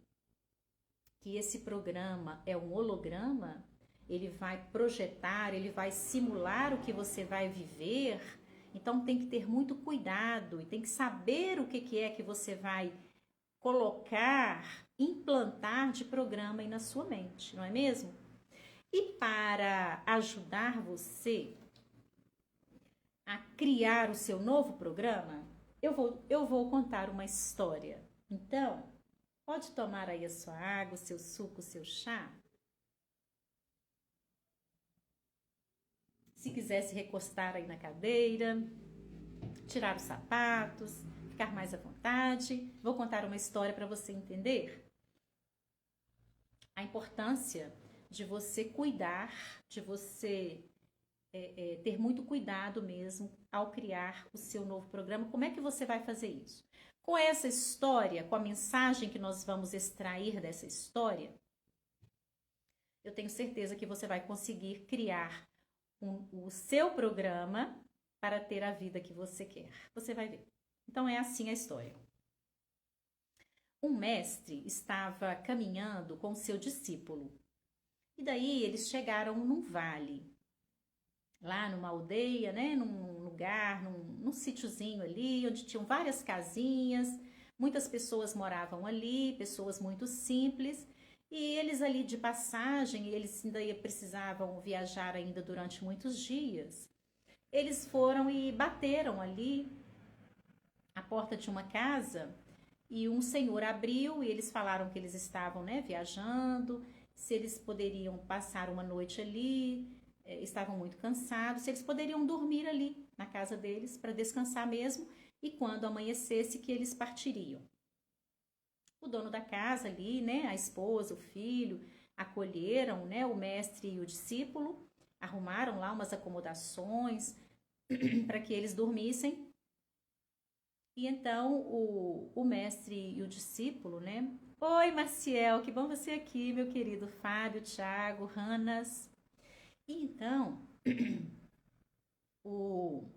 que esse programa é um holograma, ele vai projetar, ele vai simular o que você vai viver, então tem que ter muito cuidado e tem que saber o que é que você vai colocar, implantar de programa aí na sua mente, não é mesmo? E para ajudar você a criar o seu novo programa, eu vou contar uma história. Então, pode tomar aí a sua água, o seu suco, o seu chá. Se quiser se recostar aí na cadeira, tirar os sapatos, ficar mais à vontade. Vou contar uma história para você entender a importância de você cuidar, de você ter muito cuidado mesmo ao criar o seu novo programa. Como é que você vai fazer isso? Com essa história, com a mensagem que nós vamos extrair dessa história, eu tenho certeza que você vai conseguir criar o seu programa para ter a vida que você quer. Você vai ver. Então é assim a história. Um mestre estava caminhando com seu discípulo. E daí eles chegaram num vale. Lá numa aldeia, né, num lugar, num sítiozinho ali, onde tinham várias casinhas, muitas pessoas moravam ali, pessoas muito simples, e eles ali de passagem, eles ainda precisavam viajar ainda durante muitos dias. Eles foram e bateram ali a porta de uma casa, e um senhor abriu, e eles falaram que eles estavam, né, viajando, se eles poderiam passar uma noite ali, estavam muito cansados, se eles poderiam dormir ali na casa deles para descansar mesmo, e quando amanhecesse que eles partiriam. O dono da casa ali, né, a esposa, o filho, acolheram, né, o mestre e o discípulo arrumaram lá umas acomodações para que eles dormissem. E então o mestre e o discípulo, né? Oi, Maciel, que bom você aqui, meu querido Fábio, Thiago, Ranas. E então, o,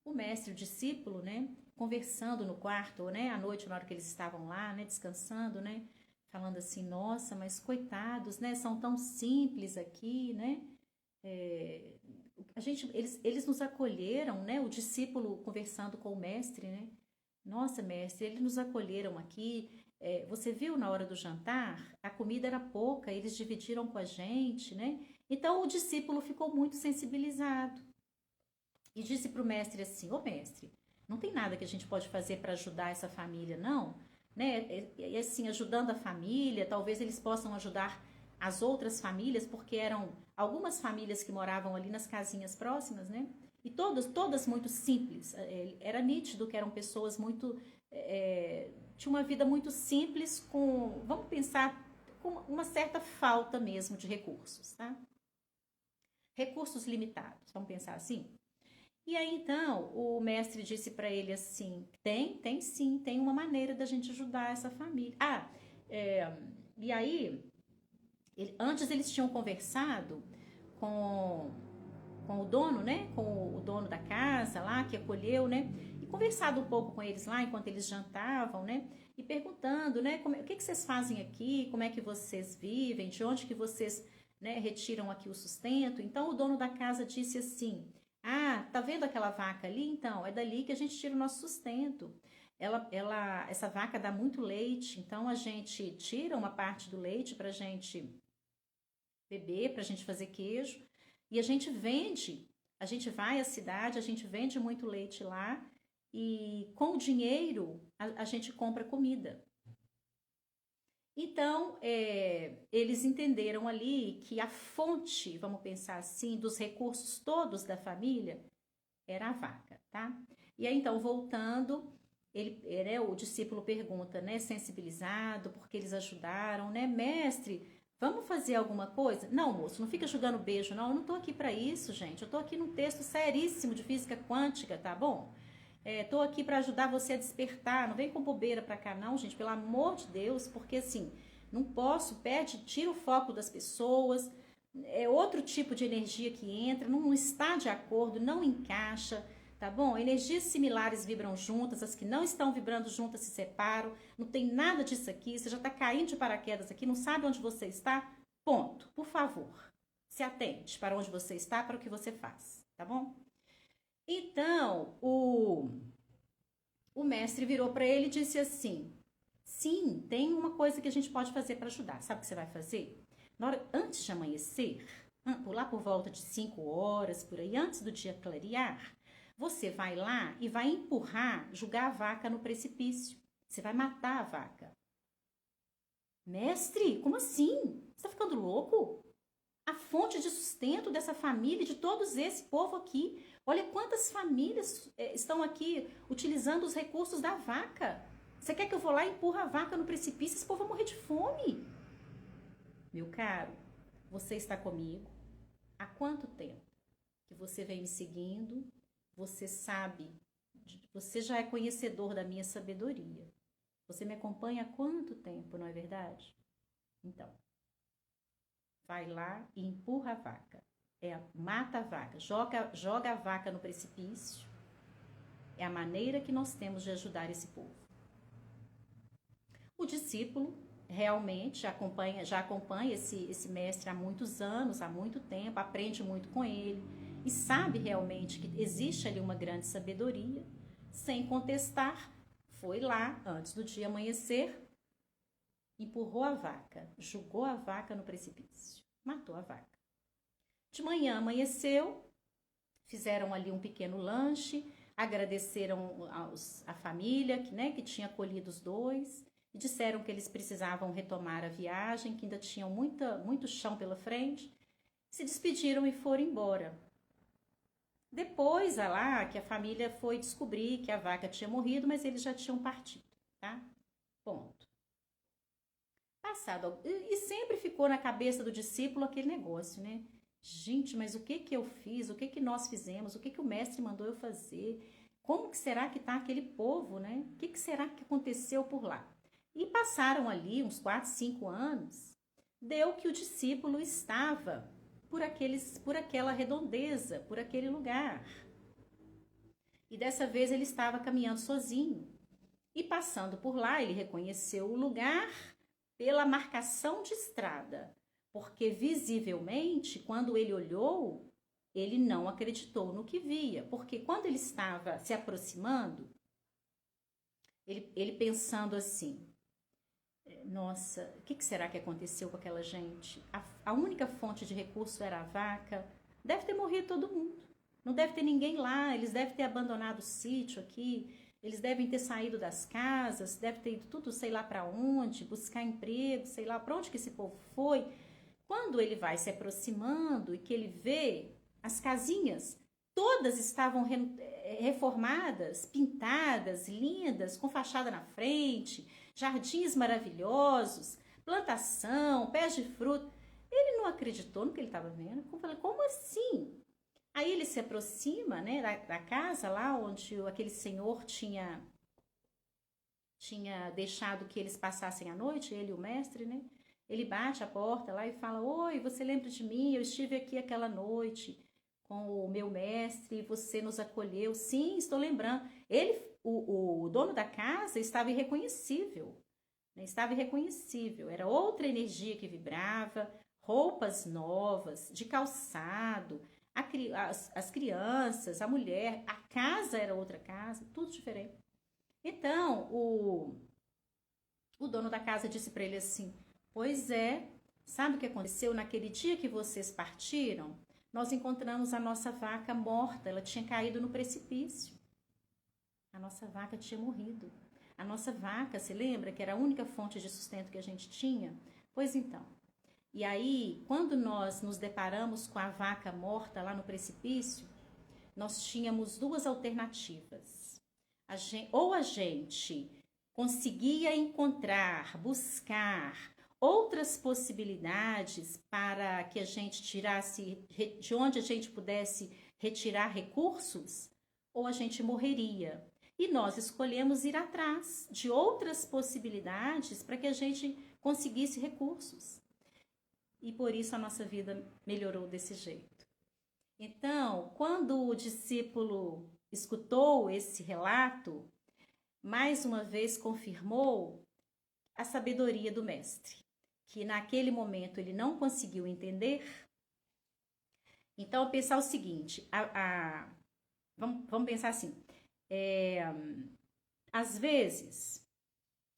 o mestre e o discípulo, né? Conversando no quarto, né? À noite, na hora que eles estavam lá, né? Descansando, né? Falando assim, nossa, mas coitados, né? São tão simples aqui, né? É, eles nos acolheram, né? O discípulo conversando com o mestre, né? Nossa, mestre, eles nos acolheram aqui. Você viu na hora do jantar? A comida era pouca, eles dividiram com a gente, né? Então o discípulo ficou muito sensibilizado e disse para o mestre assim: Ô mestre, não tem nada que a gente pode fazer para ajudar essa família, não? Né? E assim, ajudando a família, talvez eles possam ajudar as outras famílias, porque eram algumas famílias que moravam ali nas casinhas próximas, né? E todas muito simples. Era nítido que eram pessoas muito. Tinha uma vida muito simples, com, vamos pensar, com uma certa falta mesmo de recursos, tá? Recursos limitados, vamos pensar assim? E aí então o mestre disse para ele assim: tem sim, tem uma maneira da gente ajudar essa família. E aí, antes eles tinham conversado com com o dono, né? Com o dono da casa lá, que acolheu, né? E conversado um pouco com eles lá enquanto eles jantavam, né? E perguntando, né? O que vocês fazem aqui? Como é que vocês vivem? De onde que vocês, né, retiram aqui o sustento? Então o dono da casa disse assim: Ah, tá vendo aquela vaca ali? Então, é dali que a gente tira o nosso sustento. Essa vaca dá muito leite, então a gente tira uma parte do leite para a gente beber, para a gente fazer queijo. E a gente vende, a gente vai à cidade, a gente vende muito leite lá e com o dinheiro a gente compra comida. Então, eles entenderam ali que a fonte, vamos pensar assim, dos recursos todos da família era a vaca, tá? E aí, então, voltando, o discípulo pergunta, né, sensibilizado, porque eles ajudaram, né, mestre, vamos fazer alguma coisa? Não, moço, não fica jogando beijo, não. Eu não tô aqui para isso, gente. Eu tô aqui num texto seríssimo de física quântica, tá bom? Tô aqui para ajudar você a despertar. Não vem com bobeira para cá, não, gente. Pelo amor de Deus, porque assim, não posso, tira o foco das pessoas. É outro tipo de energia que entra, não está de acordo, não encaixa. Tá bom? Energias similares vibram juntas, as que não estão vibrando juntas se separam. Não tem nada disso aqui. Você já está caindo de paraquedas aqui, não sabe onde você está? Ponto. Por favor, se atente para onde você está, para o que você faz, tá bom? Então, o mestre virou para ele e disse assim: Sim, tem uma coisa que a gente pode fazer para ajudar. Sabe o que você vai fazer? Antes de amanhecer, lá por volta de 5 horas, por aí, antes do dia clarear, você vai lá e vai jogar a vaca no precipício. Você vai matar a vaca. Mestre, como assim? Você tá ficando louco? A fonte de sustento dessa família, de todos esse povo aqui. Olha quantas famílias estão aqui utilizando os recursos da vaca. Você quer que eu vou lá e empurre a vaca no precipício? Esse povo vai morrer de fome. Meu caro, você está comigo há quanto tempo que você vem me seguindo? Você sabe, você já é conhecedor da minha sabedoria. Você me acompanha há quanto tempo, não é verdade? Então, vai lá e empurra a vaca. Mata a vaca, joga a vaca no precipício. É a maneira que nós temos de ajudar esse povo. O discípulo realmente já acompanha esse mestre há muitos anos, há muito tempo, aprende muito com ele e sabe realmente que existe ali uma grande sabedoria. Sem contestar, foi lá, antes do dia amanhecer, empurrou a vaca, jogou a vaca no precipício, matou a vaca. De manhã amanheceu, fizeram ali um pequeno lanche, agradeceram a família que tinha acolhido os dois e disseram que eles precisavam retomar a viagem, que ainda tinham muito chão pela frente. Se despediram e foram embora. Depois, que a família foi descobrir que a vaca tinha morrido, mas eles já tinham partido, tá? Ponto. Passado. E sempre ficou na cabeça do discípulo aquele negócio, né? Gente, mas o que que eu fiz? O que que nós fizemos? O que que o mestre mandou eu fazer? Como que será que está aquele povo, né? O que que será que aconteceu por lá? E passaram ali uns 4, 5 anos, deu que o discípulo estava por aquela redondeza, por aquele lugar. E dessa vez ele estava caminhando sozinho. E passando por lá, ele reconheceu o lugar pela marcação de estrada, porque visivelmente, quando ele olhou, ele não acreditou no que via, porque quando ele estava se aproximando, ele pensando assim: nossa, o que será que aconteceu com aquela gente? A única fonte de recurso era a vaca, deve ter morrido todo mundo, não deve ter ninguém lá, eles devem ter abandonado o sítio aqui, eles devem ter saído das casas, deve ter ido tudo sei lá para onde, buscar emprego, sei lá para onde que esse povo foi. Quando ele vai se aproximando e que ele vê as casinhas, todas estavam reformadas, pintadas, lindas, com fachada na frente, jardins maravilhosos, plantação, pés de fruta. Ele não acreditou no que ele estava vendo. Eu falei, como assim? Aí ele se aproxima, né, da casa lá onde aquele senhor tinha deixado que eles passassem a noite, ele e o mestre, né? Ele bate a porta lá e fala: oi, você lembra de mim? Eu estive aqui aquela noite com o meu mestre, você nos acolheu. Sim, estou lembrando. O dono da casa estava irreconhecível, né? Estava irreconhecível. Era outra energia que vibrava, roupas novas, de calçado, as crianças, a mulher, a casa era outra casa, tudo diferente. Então, o dono da casa disse para ele assim: pois é, sabe o que aconteceu? Naquele dia que vocês partiram, nós encontramos a nossa vaca morta, ela tinha caído no precipício. A nossa vaca tinha morrido. A nossa vaca, se lembra que era a única fonte de sustento que a gente tinha? Pois então. E aí, quando nós nos deparamos com a vaca morta lá no precipício, nós tínhamos duas alternativas. Ou a gente conseguia encontrar, buscar outras possibilidades para que a gente tirasse, de onde a gente pudesse retirar recursos, ou a gente morreria. E nós escolhemos ir atrás de outras possibilidades para que a gente conseguisse recursos. E por isso a nossa vida melhorou desse jeito. Então, quando o discípulo escutou esse relato, mais uma vez confirmou a sabedoria do mestre, que naquele momento ele não conseguiu entender. Então, pensar o seguinte, vamos pensar assim, às vezes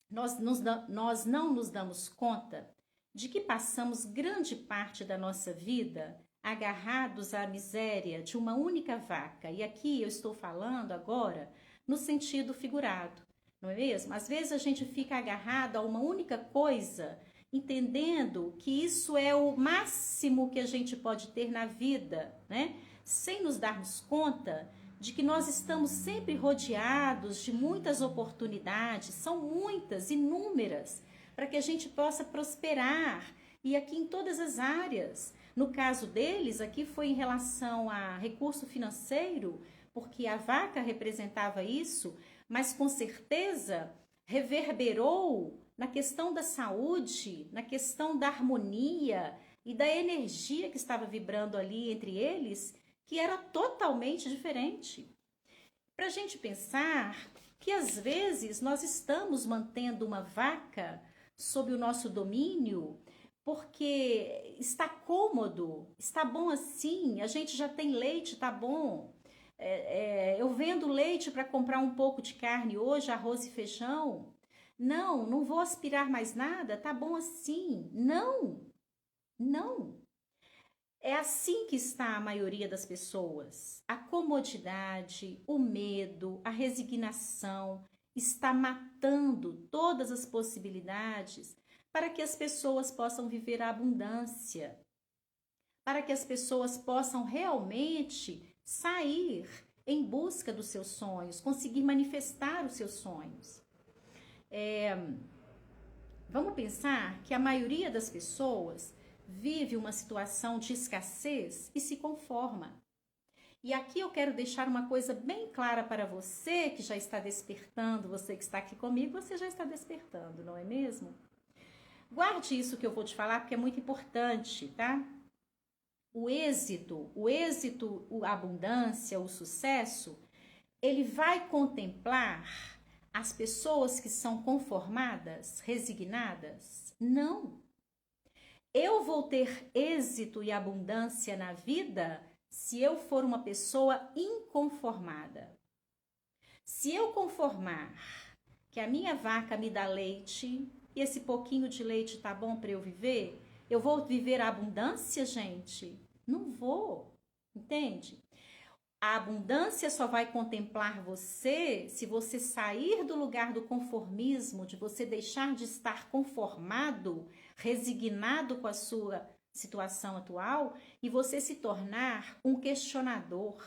nós não nos damos conta de que passamos grande parte da nossa vida agarrados à miséria de uma única vaca. E aqui eu estou falando agora no sentido figurado, não é mesmo? Às vezes a gente fica agarrado a uma única coisa, entendendo que isso é o máximo que a gente pode ter na vida, né? Sem nos darmos conta de que nós estamos sempre rodeados de muitas oportunidades, são muitas, inúmeras, para que a gente possa prosperar, e aqui em todas as áreas. No caso deles, aqui foi em relação a recurso financeiro, porque a vaca representava isso, mas com certeza reverberou na questão da saúde, na questão da harmonia e da energia que estava vibrando ali entre eles, que era totalmente diferente. Para a gente pensar que às vezes nós estamos mantendo uma vaca sob o nosso domínio porque está cômodo, está bom assim, a gente já tem leite, tá bom. Eu vendo leite para comprar um pouco de carne hoje, arroz e feijão. Não vou aspirar mais nada, tá bom assim. Não. É assim que está a maioria das pessoas. A comodidade, o medo, a resignação está matando todas as possibilidades para que as pessoas possam viver a abundância, para que as pessoas possam realmente sair em busca dos seus sonhos, conseguir manifestar os seus sonhos. Vamos pensar que a maioria das pessoas vive uma situação de escassez e se conforma. E aqui eu quero deixar uma coisa bem clara para você que já está despertando, você que está aqui comigo, você já está despertando, não é mesmo? Guarde isso que eu vou te falar porque é muito importante, tá? O êxito, a abundância, o sucesso, ele vai contemplar as pessoas que são conformadas, resignadas? Não. Eu vou ter êxito e abundância na vida se eu for uma pessoa inconformada. Se eu conformar que a minha vaca me dá leite e esse pouquinho de leite tá bom para eu viver, eu vou viver a abundância, gente? Não vou, entende? A abundância só vai contemplar você se você sair do lugar do conformismo, de você deixar de estar conformado, resignado com a sua situação atual e você se tornar um questionador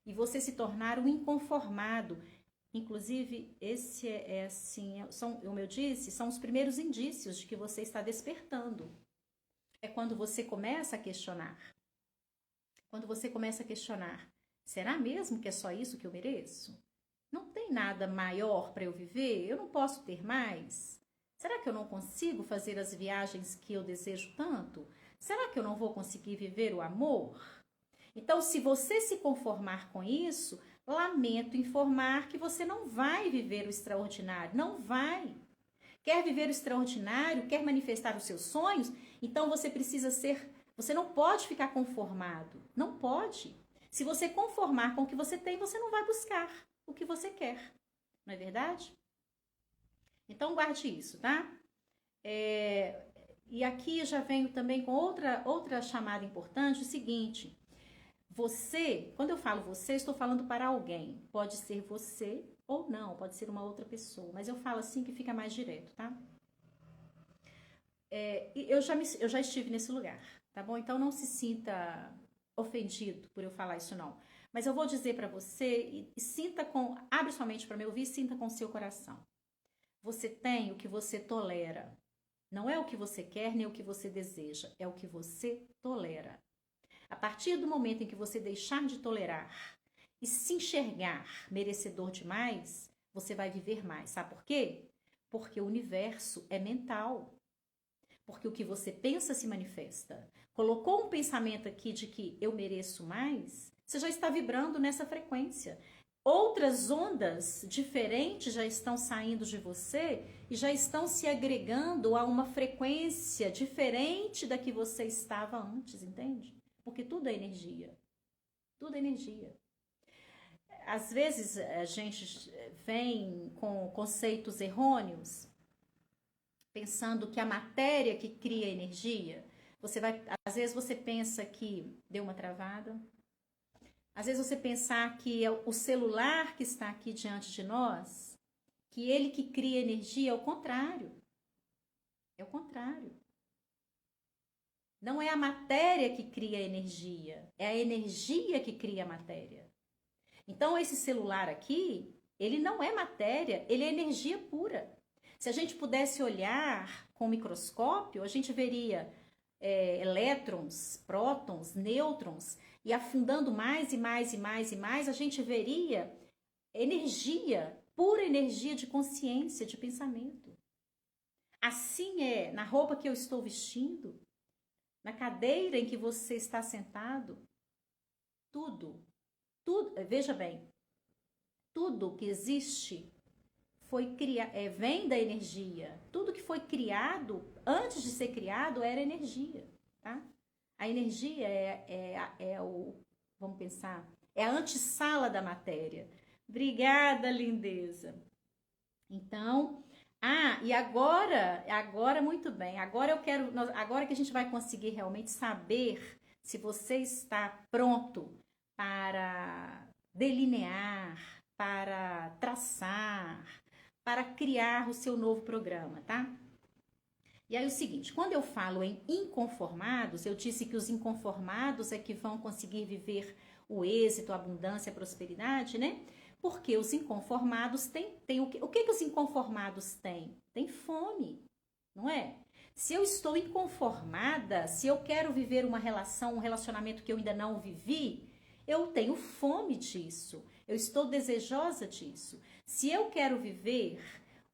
e você se tornar um inconformado. Inclusive, esse como eu disse, são os primeiros indícios de que você está despertando. É quando você começa a questionar. Quando você começa a questionar, será mesmo que é só isso que eu mereço? Não tem nada maior para eu viver? Eu não posso ter mais? Será que eu não consigo fazer as viagens que eu desejo tanto? Será que eu não vou conseguir viver o amor? Então, se você se conformar com isso, lamento informar que você não vai viver o extraordinário. Não vai. Quer viver o extraordinário? Quer manifestar os seus sonhos? Então, você precisa ser... Você não pode ficar conformado. Não pode. Se você conformar com o que você tem, você não vai buscar o que você quer. Não é verdade? Então, guarde isso, tá? E aqui eu já venho também com outra chamada importante, o seguinte. Você, quando eu falo você, estou falando para alguém. Pode ser você ou não, pode ser uma outra pessoa. Mas eu falo assim que fica mais direto, tá? Eu já estive nesse lugar, tá bom? Então não se sinta ofendido por eu falar isso não. Mas eu vou dizer para você e sinta abre sua mente para me ouvir e sinta com o seu coração. Você tem o que você tolera. Não é o que você quer nem o que você deseja, é o que você tolera. A partir do momento em que você deixar de tolerar e se enxergar merecedor de mais, você vai viver mais. Sabe por quê? Porque o universo é mental. Porque o que você pensa se manifesta. Colocou um pensamento aqui de que eu mereço mais, você já está vibrando nessa frequência. Outras ondas diferentes já estão saindo de você e já estão se agregando a uma frequência diferente da que você estava antes, entende? Porque tudo é energia. Tudo é energia. Às vezes a gente vem com conceitos errôneos, pensando que a matéria que cria energia, às vezes você pensa que deu uma travada. Às vezes você pensar que é o celular que está aqui diante de nós, que ele que cria energia, é o contrário. É o contrário. Não é a matéria que cria energia, é a energia que cria a matéria. Então, esse celular aqui, ele não é matéria, ele é energia pura. Se a gente pudesse olhar com o microscópio, a gente veria elétrons, prótons, nêutrons, e afundando mais e mais e mais e mais, a gente veria energia, pura energia de consciência, de pensamento. Assim é na roupa que eu estou vestindo, na cadeira em que você está sentado, tudo, veja bem, tudo que existe vem da energia. Tudo que foi criado, antes de ser criado, era energia, tá? A energia vamos pensar, é a antessala da matéria. Obrigada, lindeza. Então, e agora muito bem. Agora que a gente vai conseguir realmente saber se você está pronto para delinear, para traçar, para criar o seu novo programa, tá? E aí o seguinte, quando eu falo em inconformados, eu disse que os inconformados é que vão conseguir viver o êxito, a abundância, a prosperidade, né? Porque os inconformados têm o que os inconformados têm? Tem fome. não é? Se eu estou inconformada, se eu quero viver uma relação, um relacionamento que eu ainda não vivi, eu tenho fome disso, eu estou desejosa disso. Se eu quero viver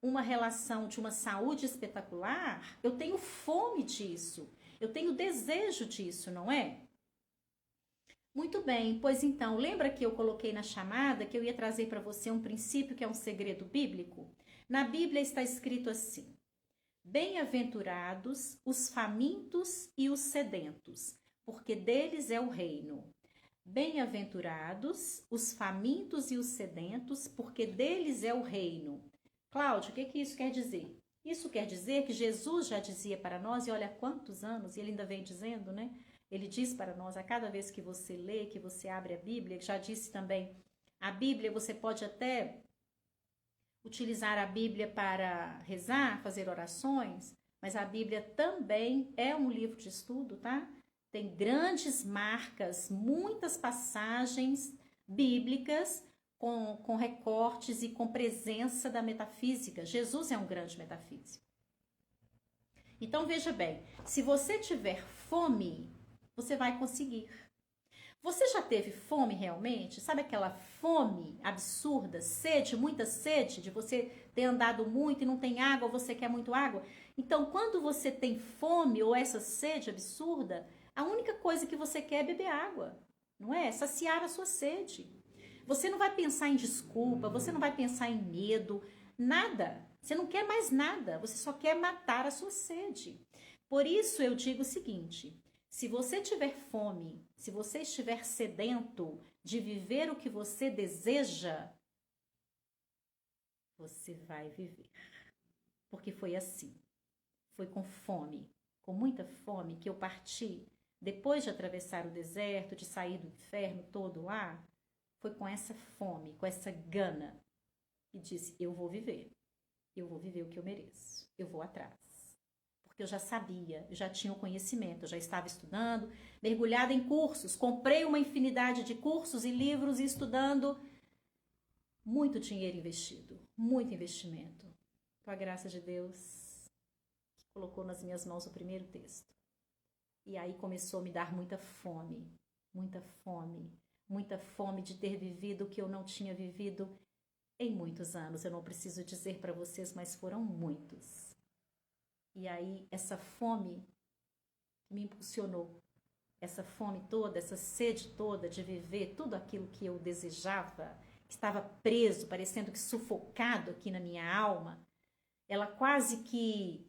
uma relação de uma saúde espetacular, eu tenho fome disso, eu tenho desejo disso, não é? Muito bem, pois então, lembra que eu coloquei na chamada que eu ia trazer para você um princípio que é um segredo bíblico? Na Bíblia está escrito assim: bem-aventurados os famintos e os sedentos, porque deles é o reino. Bem-aventurados os famintos e os sedentos, porque deles é o reino. Cláudio, o que isso quer dizer? Isso quer dizer que Jesus já dizia para nós, e olha há quantos anos, e ele ainda vem dizendo, né? Ele diz para nós, a cada vez que você lê, que você abre a Bíblia, já disse também, a Bíblia você pode até utilizar a Bíblia para rezar, fazer orações, mas a Bíblia também é um livro de estudo, tá? Tem grandes marcas, muitas passagens bíblicas com recortes e com presença da metafísica. Jesus é um grande metafísico. Então veja bem, se você tiver fome, você vai conseguir. Você já teve fome realmente? Sabe aquela fome absurda, sede, muita sede, de você ter andado muito e não tem água, ou você quer muito água? Então, quando você tem fome ou essa sede absurda, a única coisa que você quer é beber água, não é? Saciar a sua sede. Você não vai pensar em desculpa, você não vai pensar em medo, nada. Você não quer mais nada, você só quer matar a sua sede. Por isso eu digo o seguinte: se você tiver fome, se você estiver sedento de viver o que você deseja, você vai viver. Porque foi assim. Foi com fome, com muita fome, que eu parti. Depois de atravessar o deserto, de sair do inferno todo lá, foi com essa fome, com essa gana, e disse: eu vou viver o que eu mereço, eu vou atrás. Porque eu já sabia, eu já tinha o conhecimento, eu já estava estudando, mergulhada em cursos, comprei uma infinidade de cursos e livros e estudando, muito dinheiro investido, muito investimento. Com a graça de Deus, que colocou nas minhas mãos o primeiro texto. E aí começou a me dar muita fome, muita fome, muita fome de ter vivido o que eu não tinha vivido em muitos anos. Eu não preciso dizer para vocês, mas foram muitos. E aí essa fome me impulsionou, essa fome toda, essa sede toda de viver tudo aquilo que eu desejava, que estava preso, parecendo que sufocado aqui na minha alma, ela quase que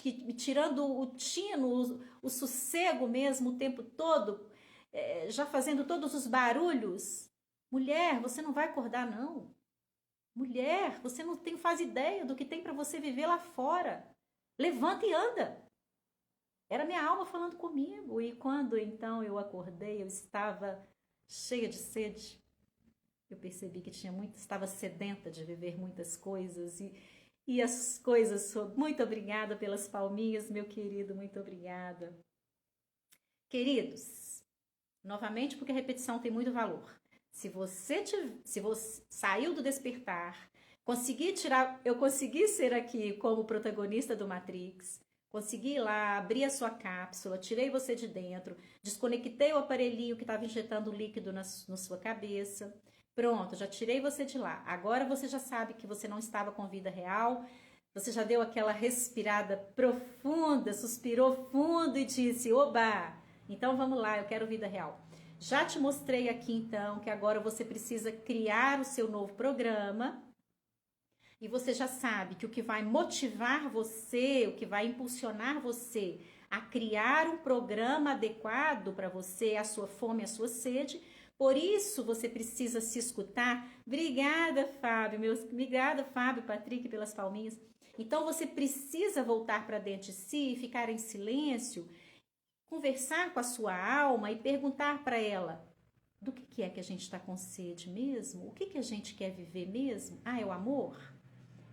me tirando o tino, o sossego mesmo o tempo todo, já fazendo todos os barulhos. Mulher, você não vai acordar não. Mulher, você não faz ideia do que tem para você viver lá fora. Levanta e anda. Era minha alma falando comigo. E quando então eu acordei, eu estava cheia de sede. Eu percebi que estava sedenta de viver muitas coisas e as coisas. Muito obrigada pelas palminhas, meu querido, muito obrigada. Queridos, novamente, porque a repetição tem muito valor. Se você saiu do despertar, eu consegui ser aqui como protagonista do Matrix, consegui ir lá, abrir a sua cápsula, tirei você de dentro, desconectei o aparelhinho que estava injetando líquido na sua cabeça. Pronto, já tirei você de lá. Agora você já sabe que você não estava com vida real, você já deu aquela respirada profunda, suspirou fundo e disse: oba, então vamos lá, eu quero vida real. Já te mostrei aqui então que agora você precisa criar o seu novo programa e você já sabe que o que vai motivar você, o que vai impulsionar você a criar um programa adequado para você, a sua fome, a sua sede. Por isso você precisa se escutar. Obrigada, Fábio, obrigada, Fábio, Patrick, pelas palminhas. Então você precisa voltar para dentro de si, ficar em silêncio, conversar com a sua alma e perguntar para ela: do que é que a gente está com sede mesmo? O que a gente quer viver mesmo? Ah, é o amor?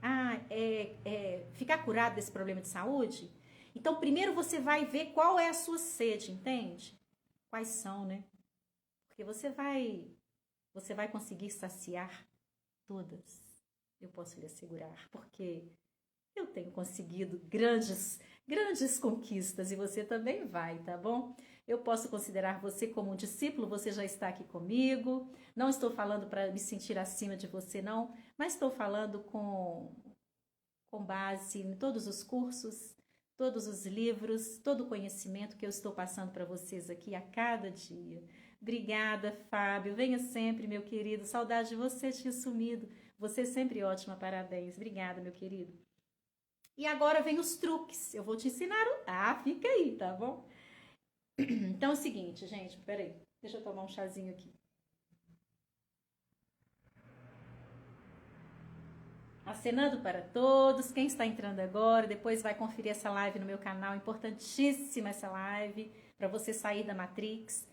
Ah, é ficar curado desse problema de saúde? Então, primeiro você vai ver qual é a sua sede, entende? Quais são, né? Porque você vai conseguir saciar todas. Eu posso lhe assegurar, porque eu tenho conseguido grandes conquistas e você também vai, tá bom? Eu posso considerar você como um discípulo, você já está aqui comigo. Não estou falando para me sentir acima de você, não, mas estou falando com base em todos os cursos, todos os livros, todo o conhecimento que eu estou passando para vocês aqui a cada dia. Obrigada, Fábio. Venha sempre, meu querido. Saudade de você, tinha sumido. Você é sempre ótima, parabéns. Obrigada, meu querido. E agora vem os truques. Eu vou te ensinar. Fica aí, tá bom? Então é o seguinte, gente. Peraí. Deixa eu tomar um chazinho aqui. Acenando para todos, quem está entrando agora, depois vai conferir essa live no meu canal, importantíssima essa live, para você sair da Matrix,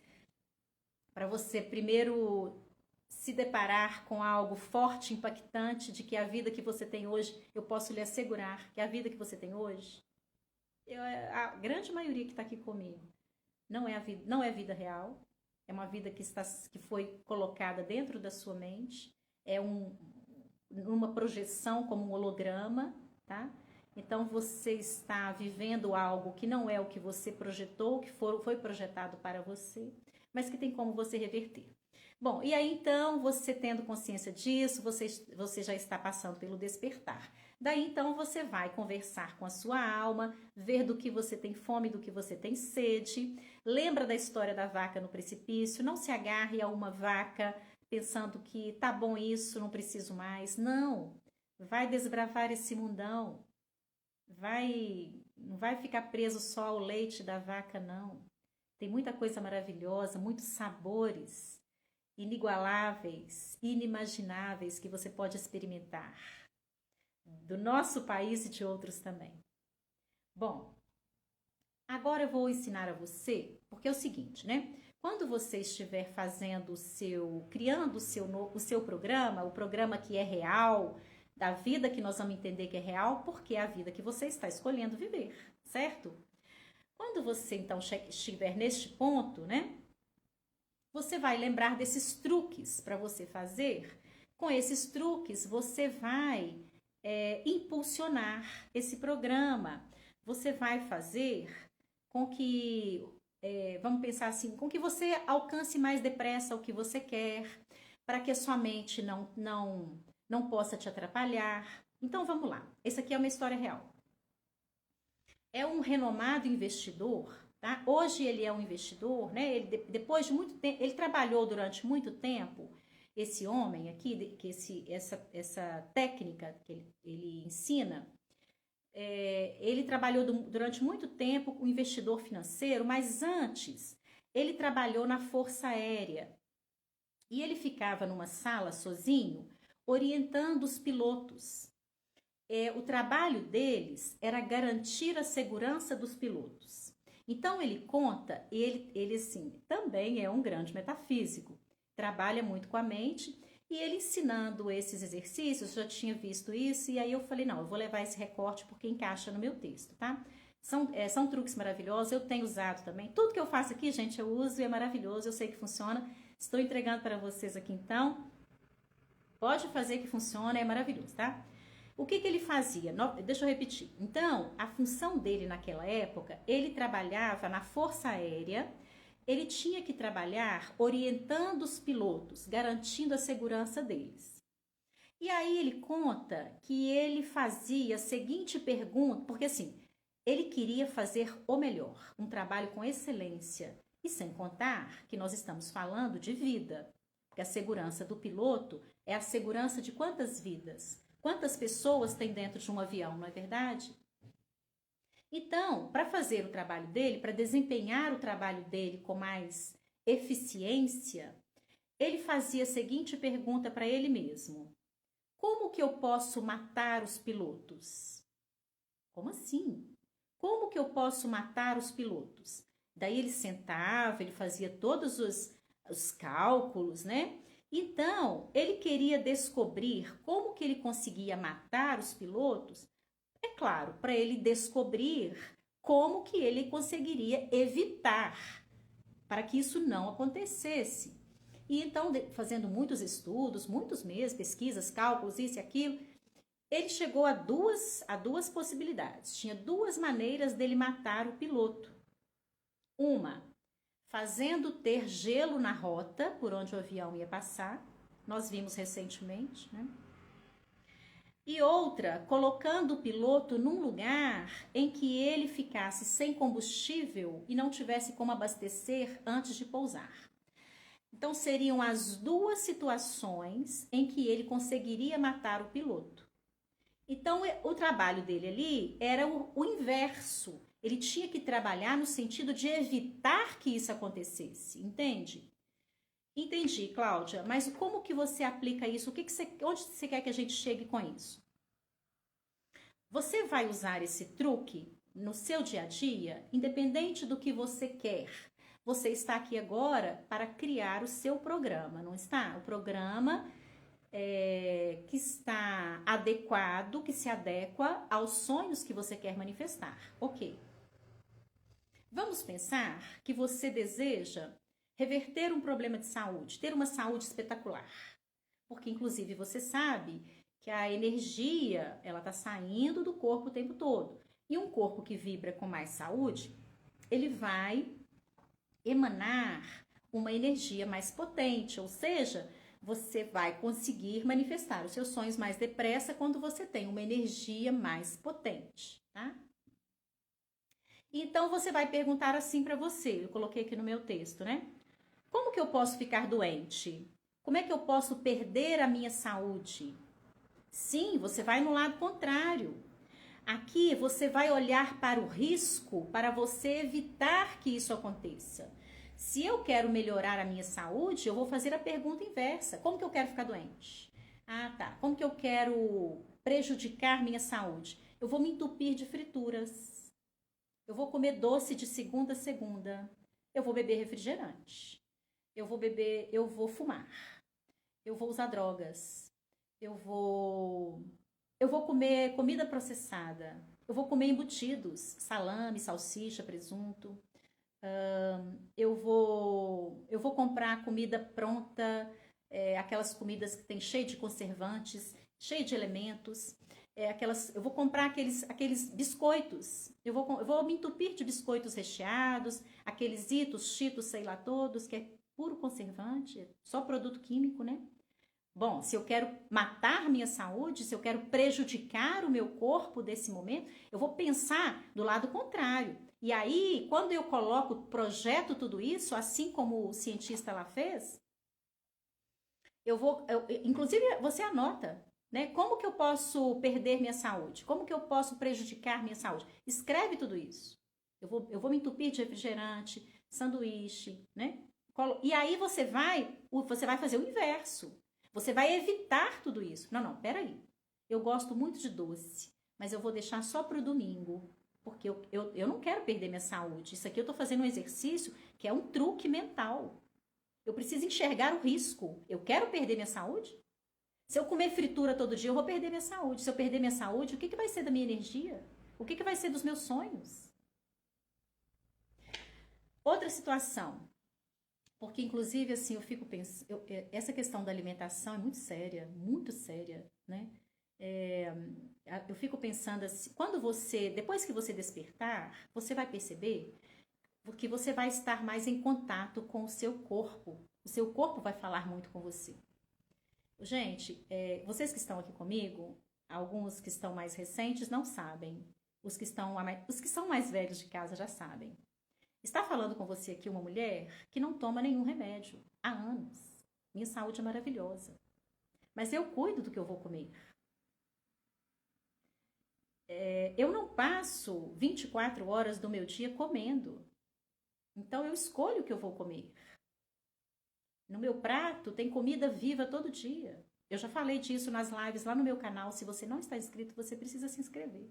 para você primeiro se deparar com algo forte, impactante, de que a vida que você tem hoje, eu posso lhe assegurar que a vida que você tem hoje, a grande maioria que está aqui comigo, não é a vida real, é uma vida que foi colocada dentro da sua mente, é uma projeção como um holograma, tá? Então você está vivendo algo que não é o que você projetou, que foi projetado para você, mas que tem como você reverter. Bom, e aí então, você tendo consciência disso, você já está passando pelo despertar. Daí então você vai conversar com a sua alma, ver do que você tem fome, do que você tem sede. Lembra da história da vaca no precipício? Não se agarre a uma vaca pensando que tá bom isso, não preciso mais. Não, vai desbravar esse mundão. Não vai ficar preso só ao leite da vaca, não. Tem muita coisa maravilhosa, muitos sabores inigualáveis, inimagináveis que você pode experimentar. Do nosso país e de outros também. Bom, agora eu vou ensinar a você, porque é o seguinte, né? Quando você estiver criando o seu programa, o programa que é real, da vida que nós vamos entender que é real, porque é a vida que você está escolhendo viver, certo? Quando você, então, estiver neste ponto, né? Você vai lembrar desses truques para você fazer. Com esses truques, você vai impulsionar esse programa. Você vai fazer com que, vamos pensar assim, com que você alcance mais depressa o que você quer, para que a sua mente não possa te atrapalhar. Então, vamos lá. Essa aqui é uma história real. É um renomado investidor, tá? Hoje ele é um investidor, né? Depois de muito tempo, ele trabalhou durante muito tempo, esse homem aqui, essa técnica que ele ensina, ele trabalhou durante muito tempo com investidor financeiro, mas antes ele trabalhou na Força Aérea. E ele ficava numa sala sozinho, orientando os pilotos. O trabalho deles era garantir a segurança dos pilotos. Então ele conta, ele assim, também é um grande metafísico, trabalha muito com a mente, e ele ensinando esses exercícios, já tinha visto isso, e aí eu falei, não, eu vou levar esse recorte porque encaixa no meu texto, tá? São truques maravilhosos, eu tenho usado também, tudo que eu faço aqui, gente, eu uso e é maravilhoso, eu sei que funciona, estou entregando para vocês aqui então, pode fazer que funciona, é maravilhoso, tá? O que ele fazia? Deixa eu repetir. Então, a função dele naquela época, ele trabalhava na Força Aérea, ele tinha que trabalhar orientando os pilotos, garantindo a segurança deles. E aí ele conta que ele fazia a seguinte pergunta, porque assim, ele queria fazer o melhor, um trabalho com excelência. E sem contar que nós estamos falando de vida, porque a segurança do piloto é a segurança de quantas vidas? Quantas pessoas tem dentro de um avião, não é verdade? Então, para fazer o trabalho dele, para desempenhar o trabalho dele com mais eficiência, ele fazia a seguinte pergunta para ele mesmo: como que eu posso matar os pilotos? Como assim? Como que eu posso matar os pilotos? Daí ele sentava, ele fazia todos os cálculos, né? Então, ele queria descobrir como que ele conseguia matar os pilotos, é claro, para ele descobrir como que ele conseguiria evitar, para que isso não acontecesse. E então, fazendo muitos estudos, muitos mesmo, pesquisas, cálculos, isso e aquilo, ele chegou a duas possibilidades. Tinha duas maneiras dele matar o piloto. Uma, fazendo ter gelo na rota por onde o avião ia passar. Nós vimos recentemente, né? E outra, colocando o piloto num lugar em que ele ficasse sem combustível e não tivesse como abastecer antes de pousar. Então, seriam as duas situações em que ele conseguiria matar o piloto. Então, o trabalho dele ali era o inverso. Ele tinha que trabalhar no sentido de evitar que isso acontecesse, entende? Entendi, Cláudia, mas como que você aplica isso? Onde você quer que a gente chegue com isso? Você vai usar esse truque no seu dia a dia, independente do que você quer. Você está aqui agora para criar o seu programa, não está? O programa que está adequado, que se adequa aos sonhos que você quer manifestar. Ok. Vamos pensar que você deseja reverter um problema de saúde, ter uma saúde espetacular. Porque, inclusive, você sabe que a energia, ela está saindo do corpo o tempo todo. E um corpo que vibra com mais saúde, ele vai emanar uma energia mais potente, ou seja, você vai conseguir manifestar os seus sonhos mais depressa quando você tem uma energia mais potente, tá? Então, você vai perguntar assim para você, eu coloquei aqui no meu texto, né? Como que eu posso ficar doente? Como é que eu posso perder a minha saúde? Sim, você vai no lado contrário. Aqui você vai olhar para o risco para você evitar que isso aconteça. Se eu quero melhorar a minha saúde, eu vou fazer a pergunta inversa. Como que eu quero ficar doente? Ah, tá. Como que eu quero prejudicar minha saúde? Eu vou me entupir de frituras. Eu vou comer doce de segunda a segunda. Eu vou beber refrigerante. Eu vou fumar. Eu vou usar drogas. Eu vou comer comida processada. Eu vou comer embutidos, salame, salsicha, presunto. Eu vou comprar comida pronta, aquelas comidas que tem cheio de conservantes, cheio de elementos. Eu vou comprar aqueles biscoitos. Eu vou me entupir de biscoitos recheados, aqueles Itos, Cheetos, sei lá todos, que é puro conservante, só produto químico, né? Bom, se eu quero matar minha saúde, se eu quero prejudicar o meu corpo desse momento, eu vou pensar do lado contrário. E aí, quando eu projeto tudo isso, assim como o cientista lá fez, inclusive, você anota, né? Como que eu posso perder minha saúde? Como que eu posso prejudicar minha saúde? Escreve tudo isso. Eu vou me entupir de refrigerante, sanduíche, né? E aí você vai fazer o inverso. Você vai evitar tudo isso. Não, peraí. Eu gosto muito de doce, mas eu vou deixar só para o domingo, porque eu não quero perder minha saúde. Isso aqui eu estou fazendo um exercício que é um truque mental. Eu preciso enxergar o risco. Eu quero perder minha saúde? Se eu comer fritura todo dia, eu vou perder minha saúde. Se eu perder minha saúde, o que vai ser da minha energia? O que vai ser dos meus sonhos? Outra situação. Porque, inclusive, assim, eu fico pensando... essa questão da alimentação é muito séria, né? Eu fico pensando assim, depois que você despertar, você vai perceber que você vai estar mais em contato com o seu corpo. O seu corpo vai falar muito com você. Gente, vocês que estão aqui comigo, alguns que estão mais recentes não sabem. Os que são mais velhos de casa já sabem. Está falando com você aqui uma mulher que não toma nenhum remédio há anos. Minha saúde é maravilhosa. Mas eu cuido do que eu vou comer. Eu não passo 24 horas do meu dia comendo. Então eu escolho o que eu vou comer. No meu prato tem comida viva todo dia. Eu já falei disso nas lives lá no meu canal. Se você não está inscrito, você precisa se inscrever.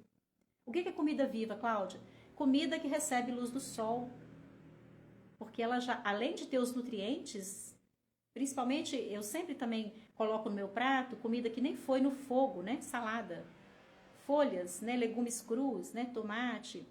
O que é comida viva, Cláudia? Comida que recebe luz do sol. Porque ela já, além de ter os nutrientes, principalmente eu sempre também coloco no meu prato comida que nem foi no fogo, né? Salada, folhas, né? Legumes crus, né? Tomate.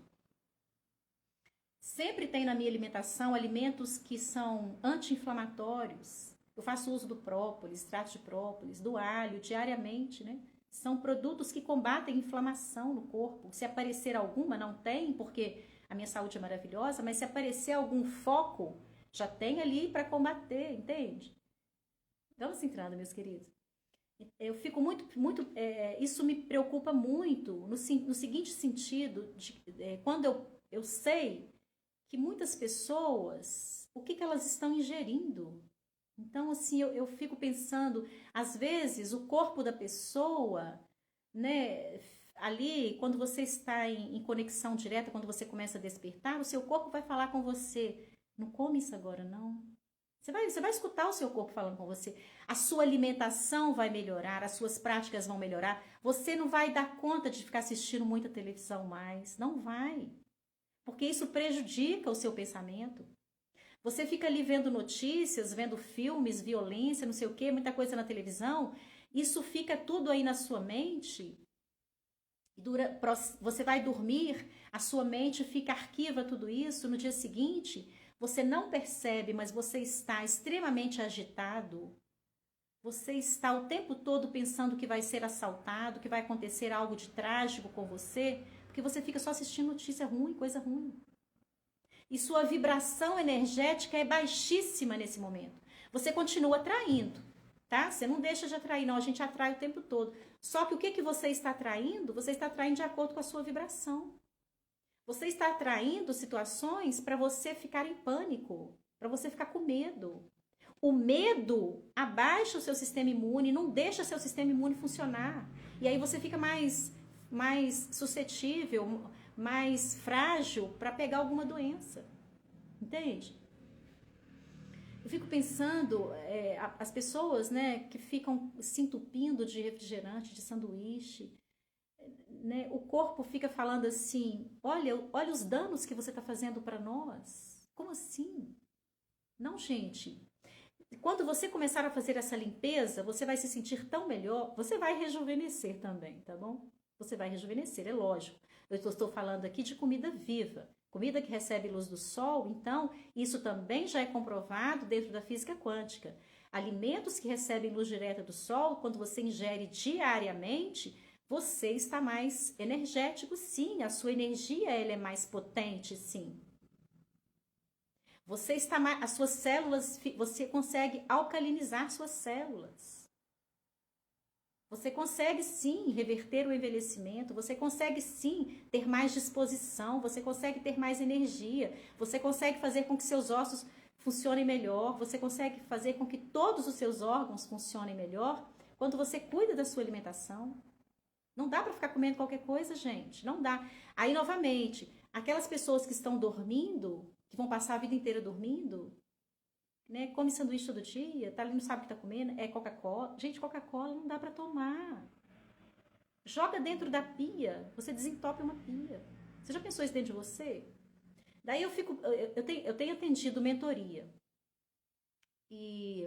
Sempre tem na minha alimentação alimentos que são anti-inflamatórios. Eu faço uso do própolis, extrato de própolis, do alho diariamente, né? São produtos que combatem inflamação no corpo. Se aparecer alguma, não tem, porque a minha saúde é maravilhosa, mas se aparecer algum foco, já tem ali para combater, entende? Vamos entrando, meus queridos. Eu fico isso me preocupa muito no seguinte sentido, quando eu sei que muitas pessoas, o que elas estão ingerindo. Então, assim, eu fico pensando, às vezes, o corpo da pessoa, né, ali, quando você está em conexão direta, quando você começa a despertar, o seu corpo vai falar com você, não come isso agora, não. Você vai escutar o seu corpo falando com você. A sua alimentação vai melhorar, as suas práticas vão melhorar. Você não vai dar conta de ficar assistindo muita televisão mais. Não vai. Porque isso prejudica o seu pensamento. Você fica ali vendo notícias, vendo filmes, violência, não sei o quê, muita coisa na televisão. Isso fica tudo aí na sua mente. Você vai dormir, a sua mente fica arquiva tudo isso. No dia seguinte, você não percebe, mas você está extremamente agitado. Você está o tempo todo pensando que vai ser assaltado, que vai acontecer algo de trágico com você, porque você fica só assistindo notícia ruim, coisa ruim. E sua vibração energética é baixíssima nesse momento. Você continua atraindo, tá? Você não deixa de atrair, não. A gente atrai o tempo todo. Só que o que você está atraindo? Você está atraindo de acordo com a sua vibração. Você está atraindo situações para você ficar em pânico, para você ficar com medo. O medo abaixa o seu sistema imune, não deixa seu sistema imune funcionar. E aí você fica mais suscetível, mais frágil para pegar alguma doença. Entende? Eu fico pensando, as pessoas, né, que ficam se entupindo de refrigerante, de sanduíche, né, o corpo fica falando assim, olha os danos que você está fazendo para nós. Como assim? Não, gente. Quando você começar a fazer essa limpeza, você vai se sentir tão melhor, você vai rejuvenescer também, tá bom? Você vai rejuvenescer, é lógico. Eu estou falando aqui de comida viva, comida que recebe luz do sol, então isso também já é comprovado dentro da física quântica. Alimentos que recebem luz direta do sol, quando você ingere diariamente, você está mais energético, sim, a sua energia ela é mais potente, sim. Você está mais, as suas células, você consegue alcalinizar suas células. Você consegue sim reverter o envelhecimento, você consegue sim ter mais disposição, você consegue ter mais energia, você consegue fazer com que seus ossos funcionem melhor, você consegue fazer com que todos os seus órgãos funcionem melhor quando você cuida da sua alimentação. Não dá para ficar comendo qualquer coisa, gente, não dá. Aí, novamente, aquelas pessoas que estão dormindo, que vão passar a vida inteira dormindo, né? Come sanduíche todo dia, tá ali, não sabe o que tá comendo, é Coca-Cola. Gente, Coca-Cola não dá para tomar. Joga dentro da pia, você desentope uma pia. Você já pensou isso dentro de você? Daí eu tenho atendido mentoria. E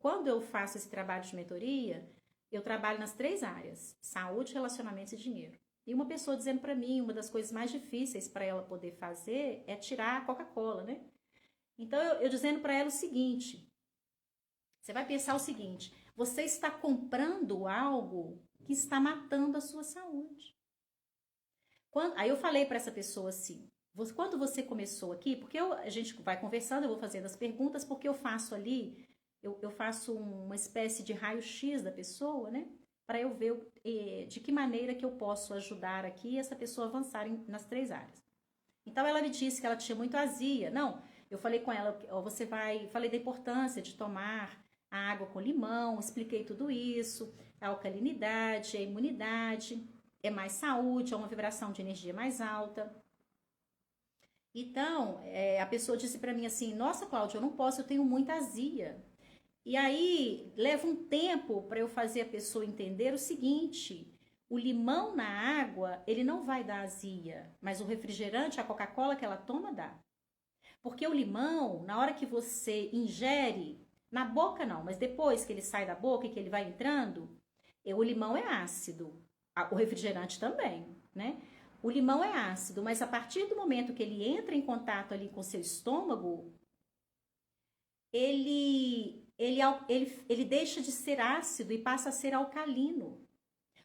quando eu faço esse trabalho de mentoria, eu trabalho nas 3 áreas: saúde, relacionamentos e dinheiro. E uma pessoa dizendo para mim, uma das coisas mais difíceis para ela poder fazer é tirar a Coca-Cola, né? Então, eu dizendo para ela o seguinte, você vai pensar o seguinte, você está comprando algo que está matando a sua saúde. Aí eu falei para essa pessoa assim, quando você começou aqui, porque a gente vai conversando, eu vou fazendo as perguntas, porque eu faço ali, eu faço uma espécie de raio-x da pessoa, né? Para eu ver de que maneira que eu posso ajudar aqui essa pessoa a avançar nas 3 áreas. Então, ela me disse que ela tinha muito azia. Não, eu falei com ela, falei da importância de tomar a água com limão, expliquei tudo isso, a alcalinidade, a imunidade, é mais saúde, é uma vibração de energia mais alta. Então, a pessoa disse para mim assim, nossa, Cláudia, eu não posso, eu tenho muita azia. E aí, leva um tempo para eu fazer a pessoa entender o seguinte, o limão na água, ele não vai dar azia, mas o refrigerante, a Coca-Cola que ela toma, dá. Porque o limão, na hora que você ingere, na boca não, mas depois que ele sai da boca e que ele vai entrando, o limão é ácido, o refrigerante também, né? O limão é ácido, mas a partir do momento que ele entra em contato ali com o seu estômago, ele ele deixa de ser ácido e passa a ser alcalino.